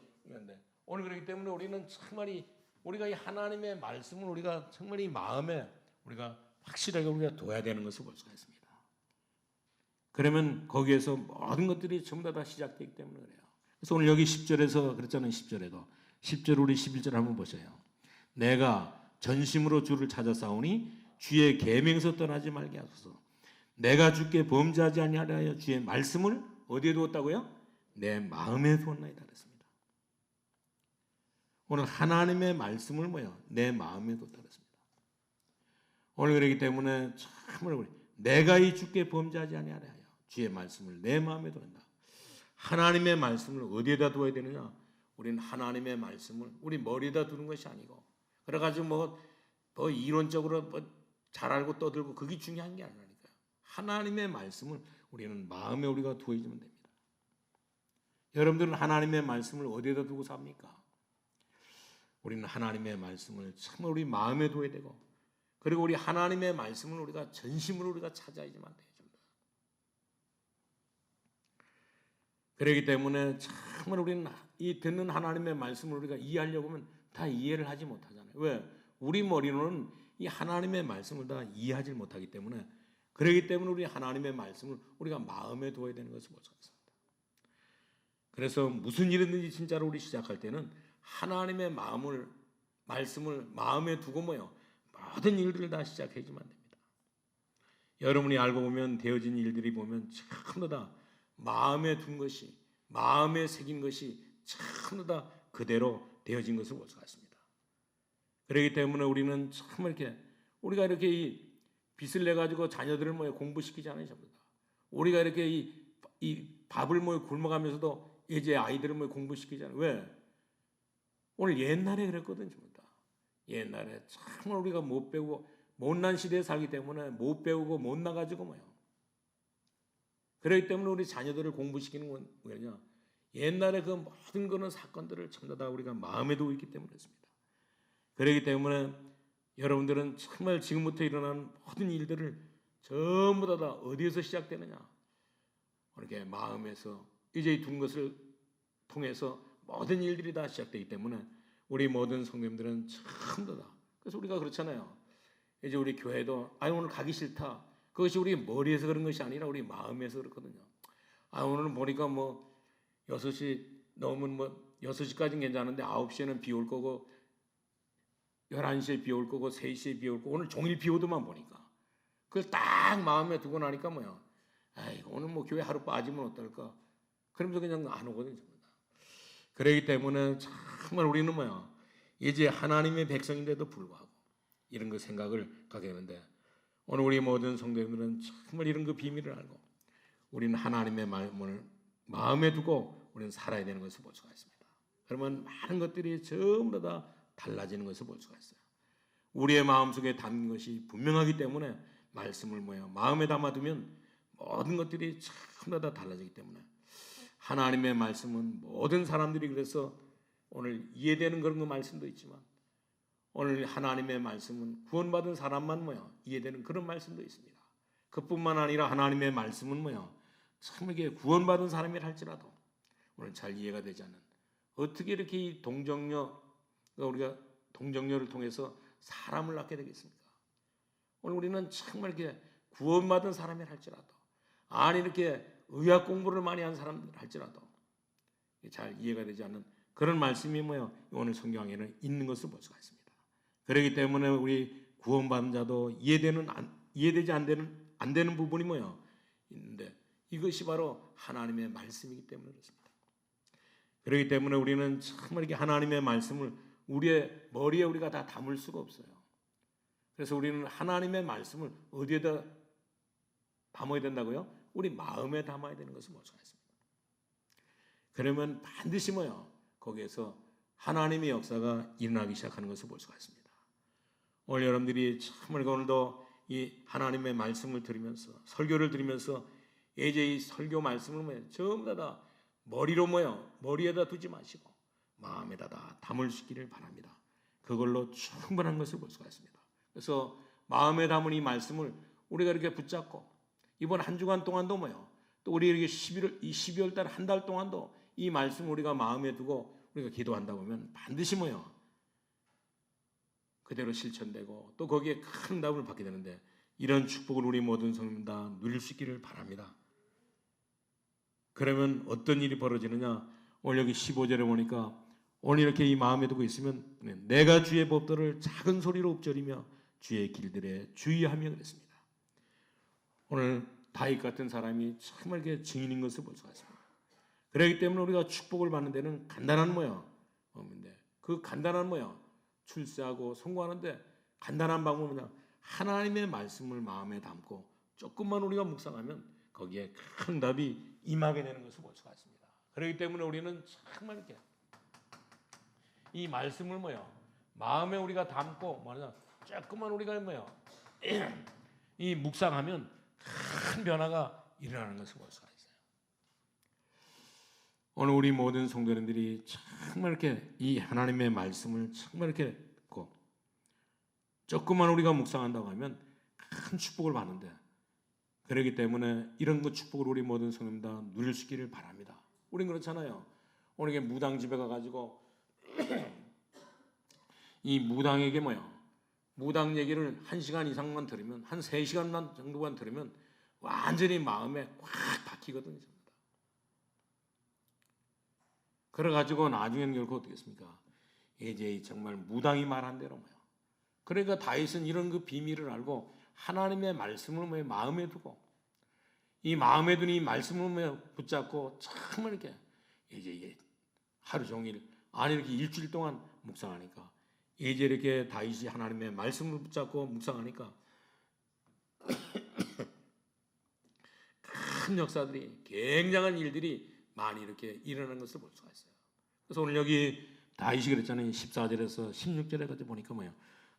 오늘 그렇기 때문에 우리는 정말 우리가 이 하나님의 말씀을 우리가 정말 이 마음에 우리가 확실하게 우리가 둬야 되는 것을 볼 수가 있습니다. 그러면 거기에서 모든 것들이 전부 다 시작되기 때문에 그래요. 그래서 오늘 여기 10절에서 그랬잖아요. 10절에도 10절 우리 11절 한번 보세요. 내가 전심으로 주를 찾아 싸우니 주의 계명에서 떠나지 말게 하소서. 내가 주께 범죄하지 아니하려 하여 주의 말씀을 어디에 두었다고요? 내 마음에 두었나이다 그랬습니다. 오늘 하나님의 말씀을 내 마음에 두었다 그랬습니다. 오늘 그렇기 때문에 참으로 내가 이 주께 범죄하지 아니하려 하여 주의 말씀을 내 마음에 두었다. 하나님의 말씀을 어디에다 두어야 되느냐? 우리는 하나님의 말씀을 우리 머리에다 두는 것이 아니고 그래가지고 뭐 이론적으로 잘 알고 떠들고 그게 중요한 게 아니라니까요. 하나님의 말씀을 우리는 마음에 우리가 두어야지면 됩니다. 여러분들은 하나님의 말씀을 어디에다 두고 삽니까? 우리는 하나님의 말씀을 참 우리 마음에 둬야 되고 그리고 우리 하나님의 말씀을 우리가 전심으로 우리가 찾아야지만 돼요. 그렇기 때문에 정말 우리는 이 듣는 하나님의 말씀을 우리가 이해하려고 하면 다 이해를 하지 못하잖아요. 왜? 우리 머리로는 이 하나님의 말씀을 다 이해하지 못하기 때문에 그렇기 때문에 우리 하나님의 말씀을 우리가 마음에 두어야 되는 것을 볼 수 있습니다. 그래서 무슨 일이든지 진짜로 우리 시작할 때는 하나님의 말씀을 마음에 두고 모든 일들을 다 시작해야지만 됩니다. 여러분이 알고 보면 되어진 일들이 보면 전부 다 마음에 둔 것이 마음에 새긴 것이 전부 다 그대로 되어진 것을 볼 수가 있습니다. 그렇기 때문에 우리는 참 우리가 이렇게 이 빚을 내 가지고 자녀들을 공부시키지 않아요, 전부 다. 우리가 이렇게 이 밥을 굶어가면서도 이제 아이들을 공부시키잖아요. 왜? 오늘 옛날에 그랬거든, 전부 다. 옛날에 정말 우리가 못 배우고 못난 시대에 살기 때문에 못 배우고 못 나가지고 그렇기 때문에 우리 자녀들을 공부시키는 건 뭐냐? 옛날에 그 모든 그런 사건들을 전부 다 우리가 마음에 두고 있기 때문에 그렇습니다. 그렇기 때문에 여러분들은 정말 지금부터 일어나는 모든 일들을 전부 다 어디에서 시작되느냐? 이렇게 마음에서 이제 둔 것을 통해서 모든 일들이 다 시작되기 때문에 우리 모든 성도님들은 전부 다 그래서 우리가 그렇잖아요. 이제 우리 교회도 오늘 가기 싫다. 그것이 우리 머리에서 그런 것이 아니라 우리 마음에서 그렇거든요. 오늘은 보니까 6시 넘으면 6시까지는 괜찮은데 9시에는 비 올 거고 11시에 비 올 거고 3시에 비 올 거고 오늘 종일 비 오더만 보니까 그걸 딱 마음에 두고 나니까 오늘 교회 하루 빠지면 어떨까? 그러면서 그냥 안 오거든요. 그렇기 때문에 정말 우리는 이제 하나님의 백성인데도 불구하고 이런 그 생각을 갖게 되는데 오늘 우리 모든 성도님들은 정말 이런 그 비밀을 알고 우리는 하나님의 마음을 마음에 두고 우리는 살아야 되는 것을 볼 수가 있습니다. 그러면 많은 것들이 전부 다 달라지는 것을 볼 수가 있어요. 우리의 마음속에 담긴 것이 분명하기 때문에 말씀을 마음에 담아두면 모든 것들이 전부 다 달라지기 때문에 하나님의 말씀은 모든 사람들이 그래서 오늘 이해되는 그런 그 말씀도 있지만 오늘 하나님의 말씀은 구원받은 사람만 이해되는 그런 말씀도 있습니다. 그뿐만 아니라 하나님의 말씀은 참 이게 구원받은 사람이라 할지라도 오늘 잘 이해가 되지 않는 어떻게 이렇게 이 우리가 동정녀를 통해서 사람을 낳게 되겠습니까? 오늘 우리는 정말 이렇게 구원받은 사람이라 할지라도 이렇게 의학 공부를 많이 한 사람들 할지라도 잘 이해가 되지 않는 그런 말씀이 오늘 성경에는 있는 것을 볼 수가 있습니다. 그렇기 때문에 우리 구원받은 자도 이해되지 안 되는 부분이 있는데 이것이 바로 하나님의 말씀이기 때문에 그렇습니다. 그렇기 때문에 우리는 정말 이렇게 하나님의 말씀을 우리의 머리에 우리가 다 담을 수가 없어요. 그래서 우리는 하나님의 말씀을 어디에다 담아야 된다고요? 우리 마음에 담아야 되는 것을 볼 수가 있습니다. 그러면 반드시 거기에서 하나님의 역사가 일어나기 시작하는 것을 볼 수가 있습니다. 오늘 여러분들이 참 오늘도 이 하나님의 말씀을 들으면서 설교를 들으면서 이제 이 설교 말씀을 전부 다 머리로 머리에다 두지 마시고 마음에다 다 담으시기를 바랍니다. 그걸로 충분한 것을 볼 수가 있습니다. 그래서 마음에 담은 이 말씀을 우리가 이렇게 붙잡고 이번 한 주간 동안도 또 우리 이렇게 12월 달 한 달 동안도 이 말씀을 우리가 마음에 두고 우리가 기도한다 보면 반드시 그대로 실천되고 또 거기에 큰 답을 받게 되는데 이런 축복을 우리 모든 성도님 다 누릴 수 있기를 바랍니다. 그러면 어떤 일이 벌어지느냐? 오늘 여기 15절에 보니까 오늘 이렇게 이 마음에 두고 있으면 내가 주의 법도를 작은 소리로 읊조리며 주의 길들에 주의하며 그랬습니다. 오늘 다윗 같은 사람이 정말 이렇게 증인인 것을 볼 수가 있습니다. 그렇기 때문에 우리가 축복을 받는 데는 간단한 법인데 그 간단한 출세하고 성공하는데 간단한 방법은 그냥 하나님의 말씀을 마음에 담고 조금만 우리가 묵상하면 거기에 큰 답이 임하게 되는 것을 볼 수가 있습니다. 그렇기 때문에 우리는 정말 이렇게 이 말씀을 마음에 우리가 담고 조금만 우리가 이 묵상하면 큰 변화가 일어나는 것을 볼 수가 있어요. 오늘 우리 모든 성도님들이 정말 이렇게 이 하나님의 말씀을 정말 이렇게 듣고 조금만 우리가 묵상한다고 하면 큰 축복을 받는데 그렇기 때문에 이런 것 축복을 우리 모든 성도님 다 누릴 수 있기를 바랍니다. 우린 그렇잖아요. 오늘 이게 무당 집에 가가지고 이 무당에게 무당 얘기를 1시간 이상만 들으면 한 3시간만 정도만 들으면 완전히 마음에 꽉 박히거든요. 그래가지고 나중에는 결국 어떻게 했습니까? 이제 정말 무당이 말한 대로 그러니까 다윗은 이런 그 비밀을 알고 하나님의 말씀을 마음에 두고 이 마음에 두는 이 말씀을 붙잡고 정말 이렇게 이제 하루 종일 아니 이렇게 일주일 동안 묵상하니까 이제 이렇게 다윗이 하나님의 말씀을 붙잡고 묵상하니까 큰 역사들이 굉장한 일들이 많이 이렇게 일어나는 것을 볼 수가 있어요. 그래서 오늘 여기 다윗이 그랬잖아요. 14절에서 16절에까지 보니까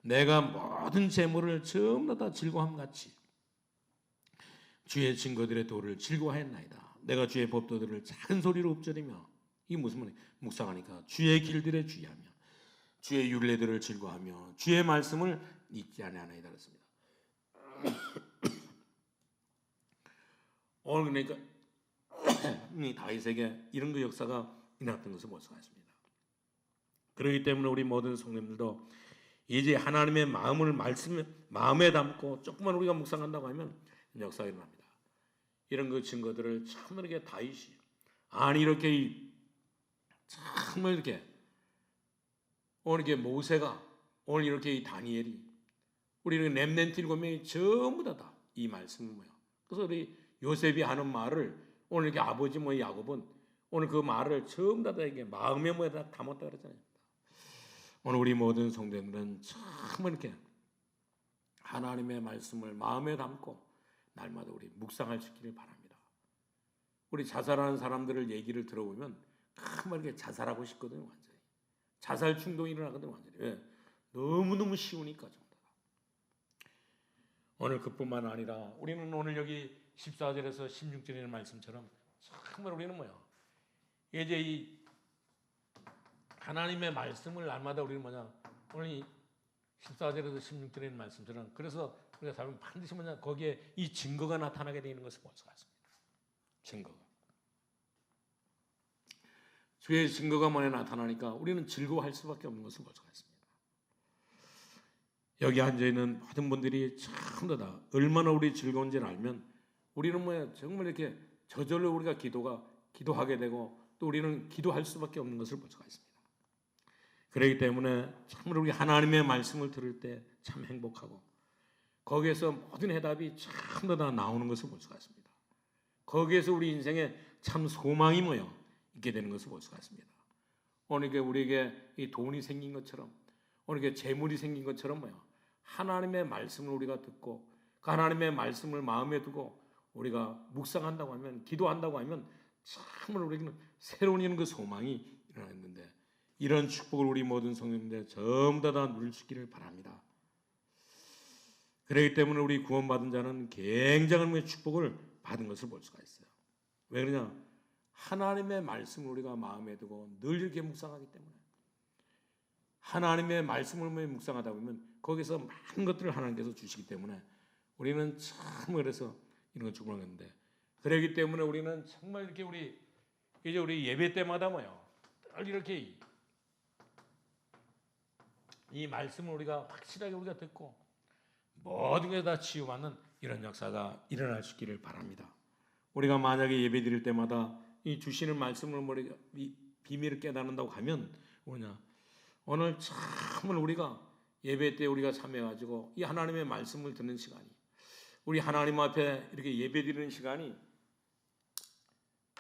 내가 모든 재물을 전부 다 즐거움 같이 주의 증거들의 도를 즐거워하였나이다. 내가 주의 법도들을 작은 소리로 읊조리며 이게 무슨 말이에요? 묵상하니까 주의 길들에 주의하며 주의 율례들을 즐거워하며 주의 말씀을 잊지 아니하나이다 그랬습니다. 오늘 그러니까 이 다윗에게 이런 그 역사가 일어났던 것을 볼 수가 있습니다. 그렇기 때문에 우리 모든 성도님들도 이제 하나님의 마음에 담고 조금만 우리가 묵상한다고 하면 역사가 일어납니다. 이런 그 증거들을 참 이렇게 다윗이 이렇게 정말 이렇게 오늘 이렇게 모세가 오늘 이렇게 이 다니엘이 우리는 렘넌트 7명이 전부 다 이 말씀을 그래서 우리 요셉이 하는 말을 오늘 이렇게 아버지 야곱은 오늘 그 말을 전부 다 이게 마음에 담았다 그랬잖아요. 오늘 우리 모든 성도들은 정말 이렇게 하나님의 말씀을 마음에 담고 날마다 우리 묵상할 수 있기를 바랍니다. 우리 자살하는 사람들을 얘기를 들어보면 정말 이렇게 자살하고 싶거든요. 완전히 자살 충동이 일어나거든요. 완전히 왜? 너무너무 쉬우니까 정말. 오늘 그뿐만 아니라 우리는 오늘 여기 14절에서 16절에 있는 말씀처럼 정말 우리는 이제 이 하나님의 말씀을 날마다 우리는 오늘 이 14절에서 16절에 있는 말씀처럼 그래서 우리가 살면 반드시 거기에 이 증거가 나타나게 되는 것을 볼 수가 있습니다. 증거가. 주의 증거가 나타나니까 우리는 즐거워할 수밖에 없는 것을 볼 수가 있습니다. 여기 앉아있는 모든 분들이 전부 다 얼마나 우리 즐거운지를 알면 우리는 정말 이렇게 저절로 우리가 기도하게 되고 또 우리는 기도할 수밖에 없는 것을 볼 수가 있습니다. 그렇기 때문에 정말 우리 하나님의 말씀을 들을 때 참 행복하고 거기에서 모든 해답이 전부 다 나오는 것을 볼 수가 있습니다. 거기에서 우리 인생에 참 소망이 있게 되는 것을 볼 수가 있습니다. 오늘 우리에게 이 돈이 생긴 것처럼 오늘 이게 재물이 생긴 것처럼 하나님의 말씀을 우리가 듣고 그 하나님의 말씀을 마음에 두고 우리가 묵상한다고 하면 기도한다고 하면 정말 우리는 새로운 그 소망이 일어났는데 이런 축복을 우리 모든 성도님들 전부 다 누릴 수 있기를 바랍니다. 그렇기 때문에 우리 구원받은 자는 굉장한 축복을 받은 것을 볼 수가 있어요. 왜 그러냐? 하나님의 말씀을 우리가 마음에 두고 늘 이렇게 묵상하기 때문에, 하나님의 말씀을 묵상하다 보면 거기서 많은 것들을 하나님께서 주시기 때문에 우리는 참 그래서 이런 걸 축복하는데, 그렇기 때문에 우리는 정말 이렇게 우리 예배 때마다 늘 이렇게 이 말씀을 우리가 확실하게 우리가 듣고 모든 게 다 치유받는 이런 역사가 일어날 수 있기를 바랍니다. 우리가 만약에 예배 드릴 때마다 이 주시는 말씀을 우리가 이 비밀을 깨닫는다고 하면 뭐냐? 오늘 참을 우리가 예배 때 우리가 참여해가지고 이 하나님의 말씀을 듣는 시간이, 우리 하나님 앞에 이렇게 예배 드리는 시간이,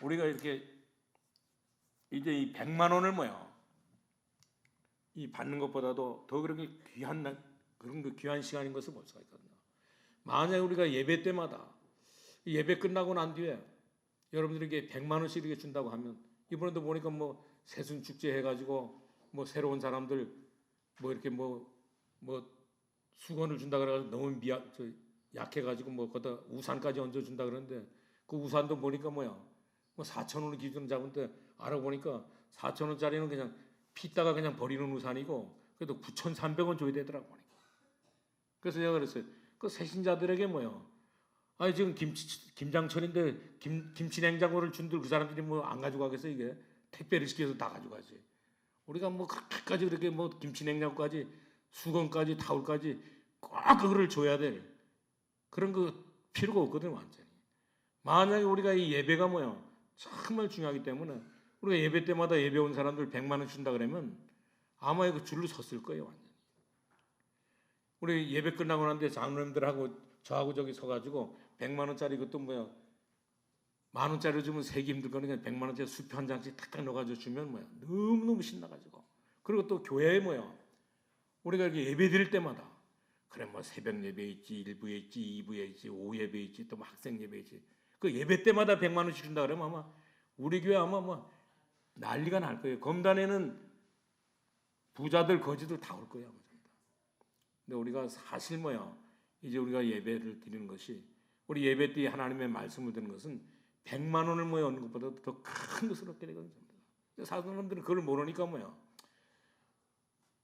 우리가 이렇게 이제 이 100만 원을 이 받는 것보다도 더 그렇게 그런 그 귀한 시간인 것을 볼 수가 있거든요. 만약에 우리가 예배 때마다 예배 끝나고 난 뒤에 여러분들에게 100만 원씩 이렇게 준다고 하면, 이번에도 보니까 새순 축제 해가지고 새로운 사람들 이렇게 수건을 준다 그래가지고 너무 약해가지고 거기다 우산까지 얹어준다 그러는데, 그 우산도 보니까 4,000원을 기준 잡은데 알아보니까 4,000원짜리는 그냥 피다가 그냥 버리는 우산이고, 그래도 9,300원 줘야 되더라고 보니까. 그래서 제가 그랬어요. 그 새신자들에게 아니 지금 김장철인데 김치 냉장고를 준들 그 사람들이 안 가지고 가겠어? 이게 택배를 시켜서 다 가져가지. 우리가 그렇게까지 그렇게 김치 냉장고까지 수건까지 타올까지 꼭 그거를 줘야 될 그런 그 필요가 없거든 완전히. 만약에 우리가 이 예배가 정말 중요하기 때문에 우리가 예배 때마다 예배 온 사람들 100만 원 준다 그러면 아마 그 줄로 섰을 거예요 완전히. 우리 예배 끝나고 난데 장로님들하고 저하고 저기 서가지고 100만 원짜리 그것도 10,000원짜리 주면 세기 힘들 거니까 100만 원짜리 수표 한 장씩 탁탁 넣어가지고 주면 너무너무 신나가지고. 그리고 또 교회에 우리가 이렇게 예배 드릴 때마다 그래 새벽 예배 있지, 1부에 있지, 2부에 있지, 오후 예배 있지, 또 학생 예배 있지. 그 예배 때마다 100만 원씩 준다 그러면 아마 우리 교회 아마 난리가 날 거예요. 검단에는 부자들 거지들 다 올 거예요. 근데 우리가 사실 이제 우리가 예배를 드리는 것이, 우리 예배 때 하나님의 말씀을 듣는 것은 100만 원을 얻는 것보다 더 큰 것을 얻게 되거든요. 사람들은 그걸 모르니까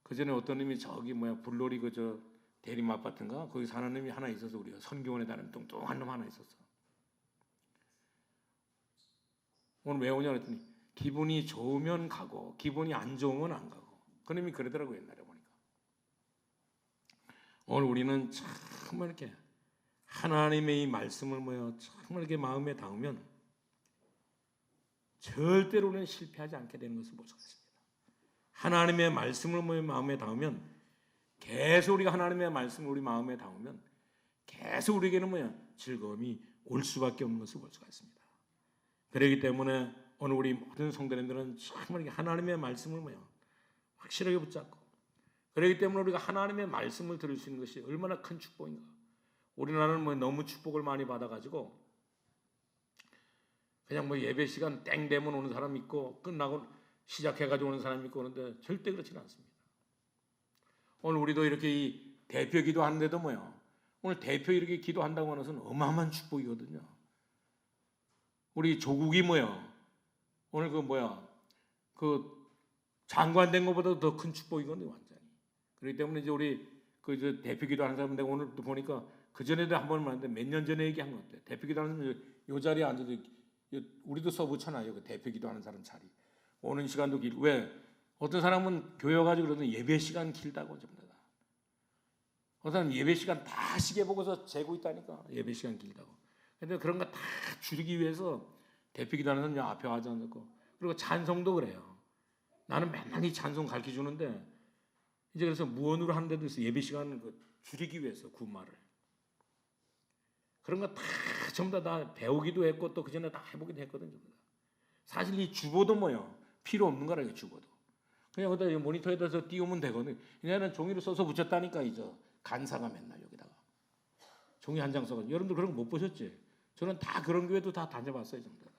그 전에 어떤 님이 저기 불놀이 그저 대림 아파트인가 거기 사는 놈이 하나 있어서, 우리가 선교원에 다니는 뚱뚱한 놈 하나 있었어. 오늘 왜 오냐 그랬더니 기분이 좋으면 가고 기분이 안 좋으면 안 가고, 그 놈이 그러더라고요 옛날에 보니까. 오늘 우리는 정말 이렇게 하나님의 이 말씀을 정말 이렇게 마음에 담으면 절대로 우리는 실패하지 않게 되는 것을 볼 수 있습니다. 하나님의 말씀을 마음에 담으면 계속 우리가 하나님의 말씀을 우리 마음에 담으면 계속 우리에게는 즐거움이 올 수밖에 없는 것을 볼 수가 있습니다. 그렇기 때문에 오늘 우리 모든 성도님들은 정말 하나님의 말씀을 확실하게 붙잡고, 그렇기 때문에 우리가 하나님의 말씀을 들을 수 있는 것이 얼마나 큰 축복인가. 우리나라는 너무 축복을 많이 받아가지고 그냥 예배 시간 땡 되면 오는 사람 있고 끝나고 시작해가지고 오는 사람 있고 그런데 절대 그렇지는 않습니다. 오늘 우리도 이렇게 이 대표 기도하는데도 오늘 대표 이렇게 기도한다고 하는 것은 어마어마한 축복이거든요. 우리 조국이 오늘 그 장관 된 것보다 더 큰 축복이거든요 완전히. 그렇기 때문에 이제 우리 그 대표 기도하는 사람인데 오늘도 보니까 그 전에도 한 번 말했는데 몇 년 전에 얘기한 것 같아요. 대표 기도하는 사람 요 자리에 앉아서 우리도 써붙잖아요. 그 대표 기도하는 사람 자리. 오는 시간도 길. 왜? 어떤 사람은 교회 가지고 그러더니 예배 시간 길다고 전부 다. 어떤 사람은 예배 시간 다 시계 보고서 재고 있다니까. 예배 시간 길다고. 근데 그런 거 다 줄이기 위해서 대표 기도하는 사람 앞에 와서 앉고, 그리고 찬송도 그래요. 나는 맨날 이 찬송 가르쳐 주는데 이제 그래서 무언으로 하는 데도 있어. 예배 시간을 줄이기 위해서 구말을. 그런 거 다 전부 다 배우기도 했고 또 그 전에 다 해보기도 했거든요. 사실 이 주보도 필요 없는 거라 이게 주보도. 그냥 거기다 모니터에다서 띄우면 되거든요. 얘는 종이를 써서 붙였다니까 이제 간사가 맨날 여기다가 종이 한 장 써가지고. 여러분들 그런 거 못 보셨지? 저는 다 그런 교회도 다 다녀봤어요 전부 다.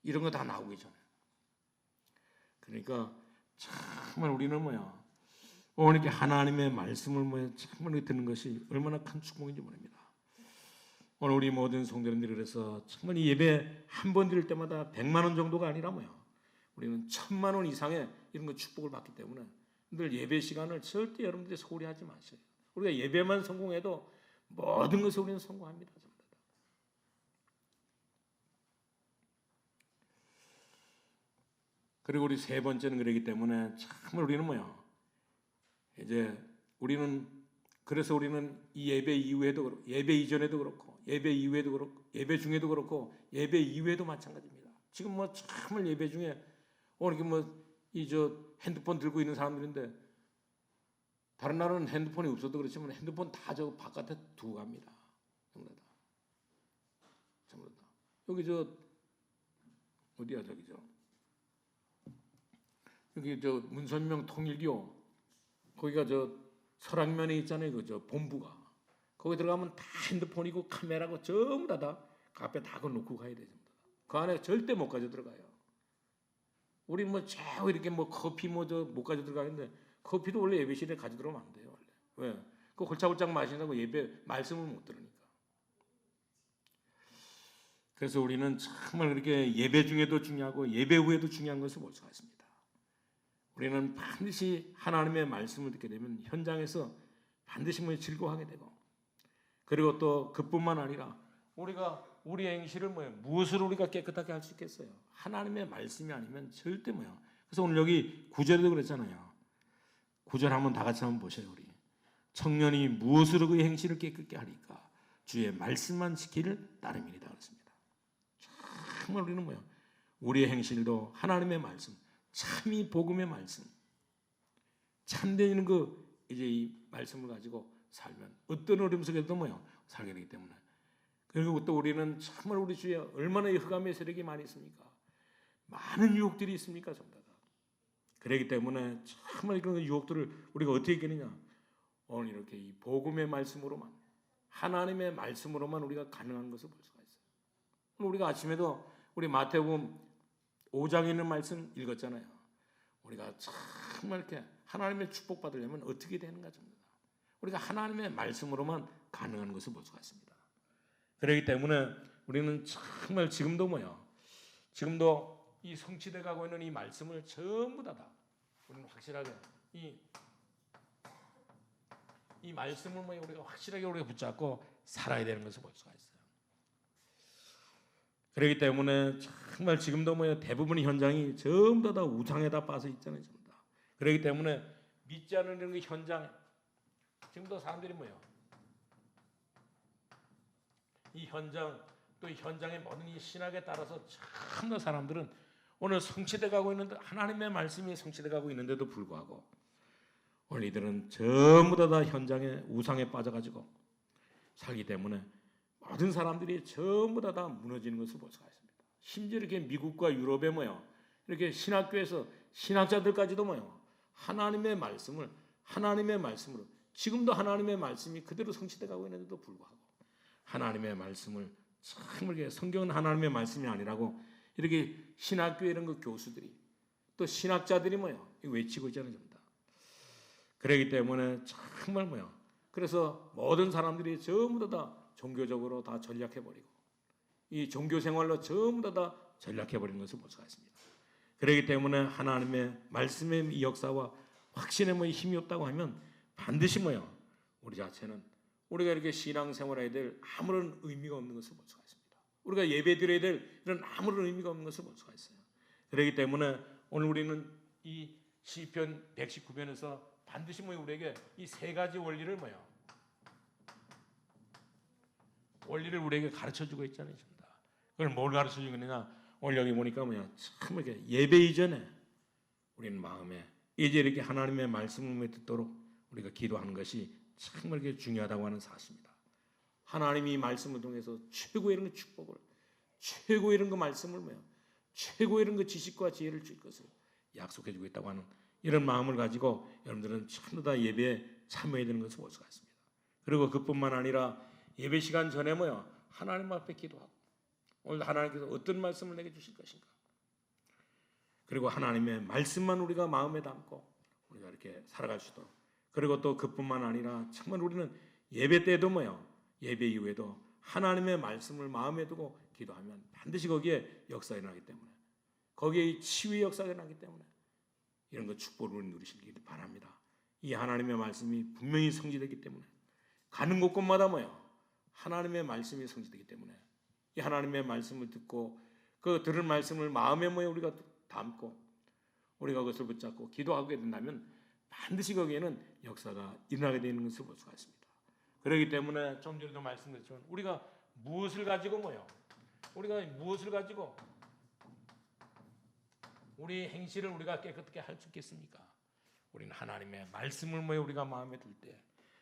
이런 거 다 나오기 전에. 그러니까 정말 우리는 오늘 이렇게 하나님의 말씀을 참으로 듣는 것이 얼마나 큰 축복인지 모릅니다. 오늘 우리 모든 성도님들이 그래서 정말 이 예배 한 번 드릴 때마다 100만 원 정도가 아니라 우리는 1000만 원 이상의 이런 거 축복을 받기 때문에 늘 예배 시간을 절대 여러분들이 소홀히 하지 마세요. 우리가 예배만 성공해도 모든 것을 우리는 성공합니다. 그리고 우리 세 번째는 그러기 때문에 정말 우리는 이제 우리는 그래서 우리는 이 예배 이후에도 그렇고 예배 이전에도 그렇고 예배 이후에도 그렇고 예배 중에도 그렇고 예배 이후에도 마찬가지입니다. 지금 정말 예배 중에 오늘 핸드폰 들고 있는 사람들인데 다른 나라는 핸드폰이 없어도 그렇지만 핸드폰 다 저 바깥에 두고 갑니다. 전부 다. 여기 어디야 여기 문선명 통일교 거기가 설악면에 있잖아요. 본부가 거기 들어가면 다 핸드폰이고 카메라고 전부 다 그 앞에 다 놓고 가야 돼요. 그 안에 절대 못 가져 들어가요. 우리 자꾸 이렇게 커피 못 가져 들어가는데 커피도 원래 예배실에 가져 들어오면 안 돼요. 원래 왜? 그 홀짝홀짝 마신다고 예배 말씀을 못 들으니까. 그래서 우리는 정말 그렇게 예배 중에도 중요하고 예배 후에도 중요한 것을 볼 수가 있습니다. 우리는 반드시 하나님의 말씀을 듣게 되면 현장에서 반드시 즐거워하게 되고 그리고 또 그뿐만 아니라 우리가 우리의 행실을 무엇으로 우리가 깨끗하게 할 수 있겠어요? 하나님의 말씀이 아니면 절대 그래서 오늘 여기 9절에도 그랬잖아요. 9절 한번 다 같이 한번 보세요. 우리 청년이 무엇으로 그의 행실을 깨끗게 하리까? 주의 말씀만 지키를 따름이니라 그랬습니다. 정말 우리는 우리의 행실도 하나님의 말씀, 참이 복음의 말씀, 참되는 이제 이 말씀을 가지고 살면 어떤 어려움 속에도 살게 되기 때문에 그리고 또 우리는 정말 우리 주위에 얼마나 흑암의 세력이 많이 있습니까? 많은 유혹들이 있습니까? 전부 다. 그렇기 때문에 정말 그런 유혹들을 우리가 어떻게 이기느냐? 오늘 이렇게 이 복음의 말씀으로만 하나님의 말씀으로만 우리가 가능한 것을 볼 수가 있어요. 오늘 우리가 아침에도 우리 마태복음 5장에 있는 말씀 읽었잖아요. 우리가 정말 이렇게 하나님의 축복 받으려면 어떻게 되는가 전부 다. 우리가 하나님의 말씀으로만 가능한 것을 볼 수가 있습니다. 그렇기 때문에 우리는 정말 지금도 이 성취돼 가고 있는 이 말씀을 전부 다 우리는 확실하게 이 말씀을 우리가 확실하게 우리가 붙잡고 살아야 되는 것을 볼 수가 있어요. 그렇기 때문에 정말 지금도 대부분의 현장이 전부 다 우상에다 빠져 있잖아요. 전부 다. 그렇기 때문에 믿지 않는 이런 현장에 지금도 사람들이 이 현장 또 이 현장의 모든 이 신학에 따라서 참나 사람들은 오늘 성취돼 가고 있는데 하나님의 말씀이 성취돼 가고 있는데도 불구하고 오늘 이들은 전부 다 현장의 우상에 빠져가지고 살기 때문에 모든 사람들이 전부 다 무너지는 것을 볼 수가 있습니다. 심지어 이렇게 미국과 유럽에 이렇게 신학교에서 신학자들까지도 하나님의 말씀으로 지금도 하나님의 말씀이 그대로 성취돼 가고 있는데도 불구하고 하나님의 말씀을 정말 성경은 하나님의 말씀이 아니라고 이렇게 신학교에 이런 교수들이 또 신학자들이 외치고 있잖아요. 전부 다. 그렇기 때문에 정말 그래서 모든 사람들이 전부 다 종교적으로 다 전략해버리고 이 종교 생활로 전부 다 전략해버리는 것을 볼 수가 있습니다. 그렇기 때문에 하나님의 말씀의 이 역사와 확신의 힘이 없다고 하면 반드시 우리 자체는 우리가 이렇게 신앙생활해야 될 아무런 의미가 없는 것을 볼 수가 있습니다. 우리가 예배드려야 될 이런 아무런 의미가 없는 것을 볼 수가 있어요. 그렇기 때문에 오늘 우리는 이 시편 119편에서 반드시 우리에게 이 세 가지 원리를 원리를 우리에게 가르쳐주고 있잖아요. 그걸 뭘 가르쳐주고 있느냐? 오늘 여기 보니까 참 이렇게 예배 이전에 우리는 마음에 이제 이렇게 하나님의 말씀을 듣도록 우리가 기도하는 것이 정말 중요하다고 하는 사실입니다. 하나님이 이 말씀을 통해서 최고의 이런 축복을, 최고의 이런 말씀을 최고의 이런 지식과 지혜를 줄 것을 약속해주고 있다고 하는 이런 마음을 가지고 여러분들은 전부 다 예배에 참여해야 되는 것을 볼 수가 있습니다. 그리고 그뿐만 아니라 예배 시간 전에 하나님 앞에 기도하고 오늘 하나님께서 어떤 말씀을 내게 주실 것인가. 그리고 하나님의 말씀만 우리가 마음에 담고 우리가 이렇게 살아갈 수 있도록 그리고 또 그뿐만 아니라 정말 우리는 예배 때도 예배 이후에도 하나님의 말씀을 마음에 두고 기도하면 반드시 거기에 역사가 일어나기 때문에, 거기에 이 치유의 역사가 일어나기 때문에 이런 것 축복을 누리시길 바랍니다. 이 하나님의 말씀이 분명히 성취되기 때문에, 가는 곳곳마다 하나님의 말씀이 성취되기 때문에 이 하나님의 말씀을 듣고 그 들은 말씀을 마음에 우리가 담고 우리가 그것을 붙잡고 기도하게 된다면 반드시 거기에는 역사가 일어나게 되는 것을 볼 수가 있습니다. 그렇기 때문에 좀 전에도 말씀드렸지만 우리가 무엇을 가지고 우리가 무엇을 가지고 우리 행실을 우리가 깨끗하게 할 수 있겠습니까? 우리는 하나님의 말씀을 우리가 마음에 둘 때,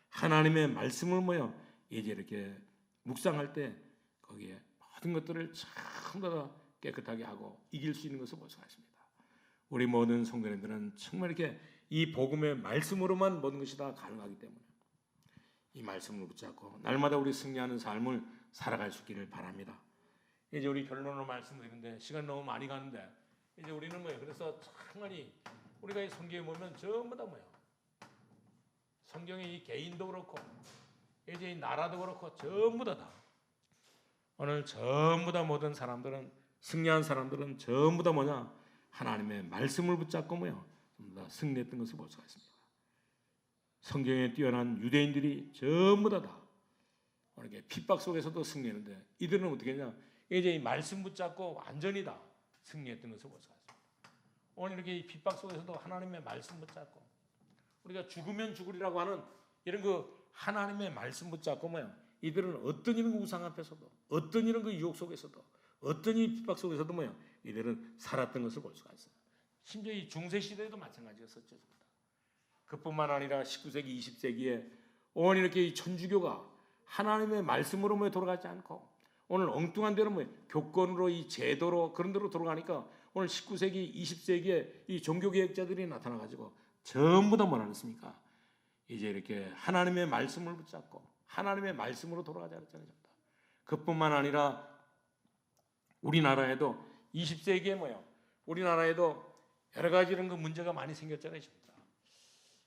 하나님의 말씀을 이제 이렇게 묵상할 때 거기에 모든 것들을 전부 다 깨끗하게 하고 이길 수 있는 것을 볼 수가 있습니다. 우리 모든 성도님들은 정말 이렇게 이 복음의 말씀으로만 모든 것이 다 가능하기 때문에 이 말씀을 붙잡고 날마다 우리 승리하는 삶을 살아갈 수 있기를 바랍니다. 이제 우리 결론으로 말씀드리는데 시간 너무 많이 가는데, 이제 우리는 그래서 정말 우리가 이 성경에 보면 전부 다 성경의 이 개인도 그렇고 이제 이 나라도 그렇고 전부 다 오늘 전부 다 모든 사람들은, 승리한 사람들은 전부 다 하나님의 말씀을 붙잡고 전부 다 승리했던 것을 볼 수가 있습니다. 성경에 뛰어난 유대인들이 전부 다 이렇게 핍박 속에서도 승리했는데 이들은 어떻게 했냐? 이제 이 말씀 붙잡고 완전히 다 승리했던 것을 볼 수가 있습니다. 오늘 이렇게 이 핍박 속에서도 하나님의 말씀 붙잡고 우리가 죽으면 죽으리라고 하는 이런 그 하나님의 말씀 붙잡고 이들은 어떤 이런 우상 앞에서도, 어떤 이런 그 유혹 속에서도, 어떤 이 핍박 속에서도 이들은 살았던 것을 볼 수가 있어요. 심지어 이 중세 시대에도 마찬가지였었죠. 그뿐만 아니라 19세기, 20세기에 오늘 이렇게 이 천주교가 하나님의 말씀으로 돌아가지 않고 오늘 엉뚱한 대로 교권으로 이 제도로 그런 데로 돌아가니까 오늘 19세기, 20세기에 이 종교개혁자들이 나타나가지고 전부 다 뭐라 했습니까? 이제 이렇게 하나님의 말씀을 붙잡고 하나님의 말씀으로 돌아가자 그랬잖아요. 그뿐만 아니라 우리나라에도 20세기에 우리나라에도 여러 가지 이런 그 문제가 많이 생겼잖아요.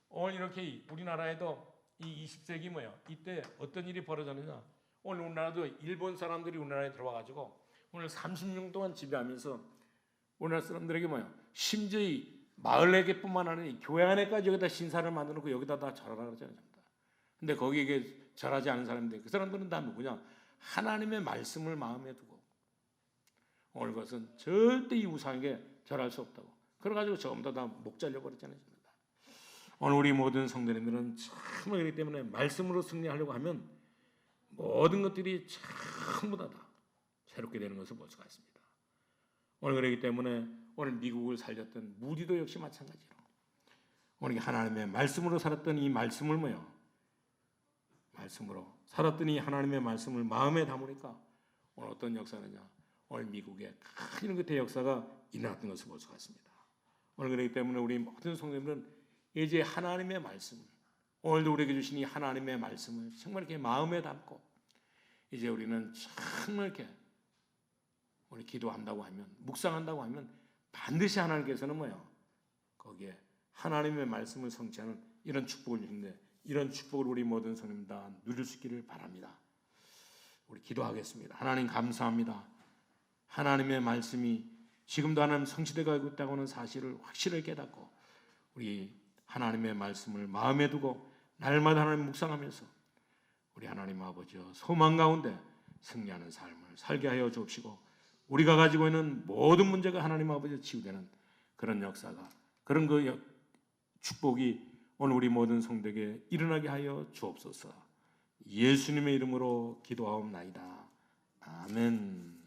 오늘 이렇게 우리나라에도 이 20세기 이때 어떤 일이 벌어졌느냐? 오늘 우리나라도 일본 사람들이 우리나라에 들어와가지고 오늘 30년 동안 지배하면서 우리나라 사람들에게 심지어 이 마을에게뿐만 아니라 교회 안에까지 여기다 신사를 만들어놓고 여기다 다 절하라 그러잖아요. 근데 거기에 절하지 않은 사람들, 그 사람들은 다 누구냐? 하나님의 말씀을 마음에 두고 오늘 그것은 절대 이 우상에게 절할 수 없다고 그래가지고 전부 다 목 잘려버렸잖아요. 오늘 우리 모든 성도님들은 정말 그렇기 때문에 말씀으로 승리하려고 하면 모든 것들이 전부 다 새롭게 되는 것을 볼 수가 있습니다. 오늘 그렇기 때문에 오늘 미국을 살렸던 무디도 역시 마찬가지로 오늘 하나님의 말씀으로 살았던 이 말씀을 말씀으로 살았던 이 하나님의 말씀을 마음에 담으니까 오늘 어떤 역사느냐? 오늘 미국에 큰 이런 대역사가 일어났던 것을 볼 수가 있습니다. 오늘 그렇기 때문에 우리 모든 성도님들은 이제 하나님의 말씀, 오늘도 우리에게 주신 이 하나님의 말씀을 정말 이렇게 마음에 담고 이제 우리는 정말 이렇게 우리 기도한다고 하면, 묵상한다고 하면 반드시 하나님께서는 거기에 하나님의 말씀을 성취하는 이런 축복을 주는데 이런 축복을 우리 모든 성도님 다 누릴 수 있기를 바랍니다. 우리 기도하겠습니다. 하나님 감사합니다. 하나님의 말씀이 지금도 하나님 성취되고 있다고 하는 사실을 확실하게 깨닫고 우리 하나님의 말씀을 마음에 두고 날마다 하나님 묵상하면서 우리 하나님 아버지여 소망 가운데 승리하는 삶을 살게 하여 주옵시고 우리가 가지고 있는 모든 문제가 하나님 아버지에 치유되는 그런 역사가, 그런 그 축복이 오늘 우리 모든 성도에게 일어나게 하여 주옵소서. 예수님의 이름으로 기도하옵나이다. 아멘.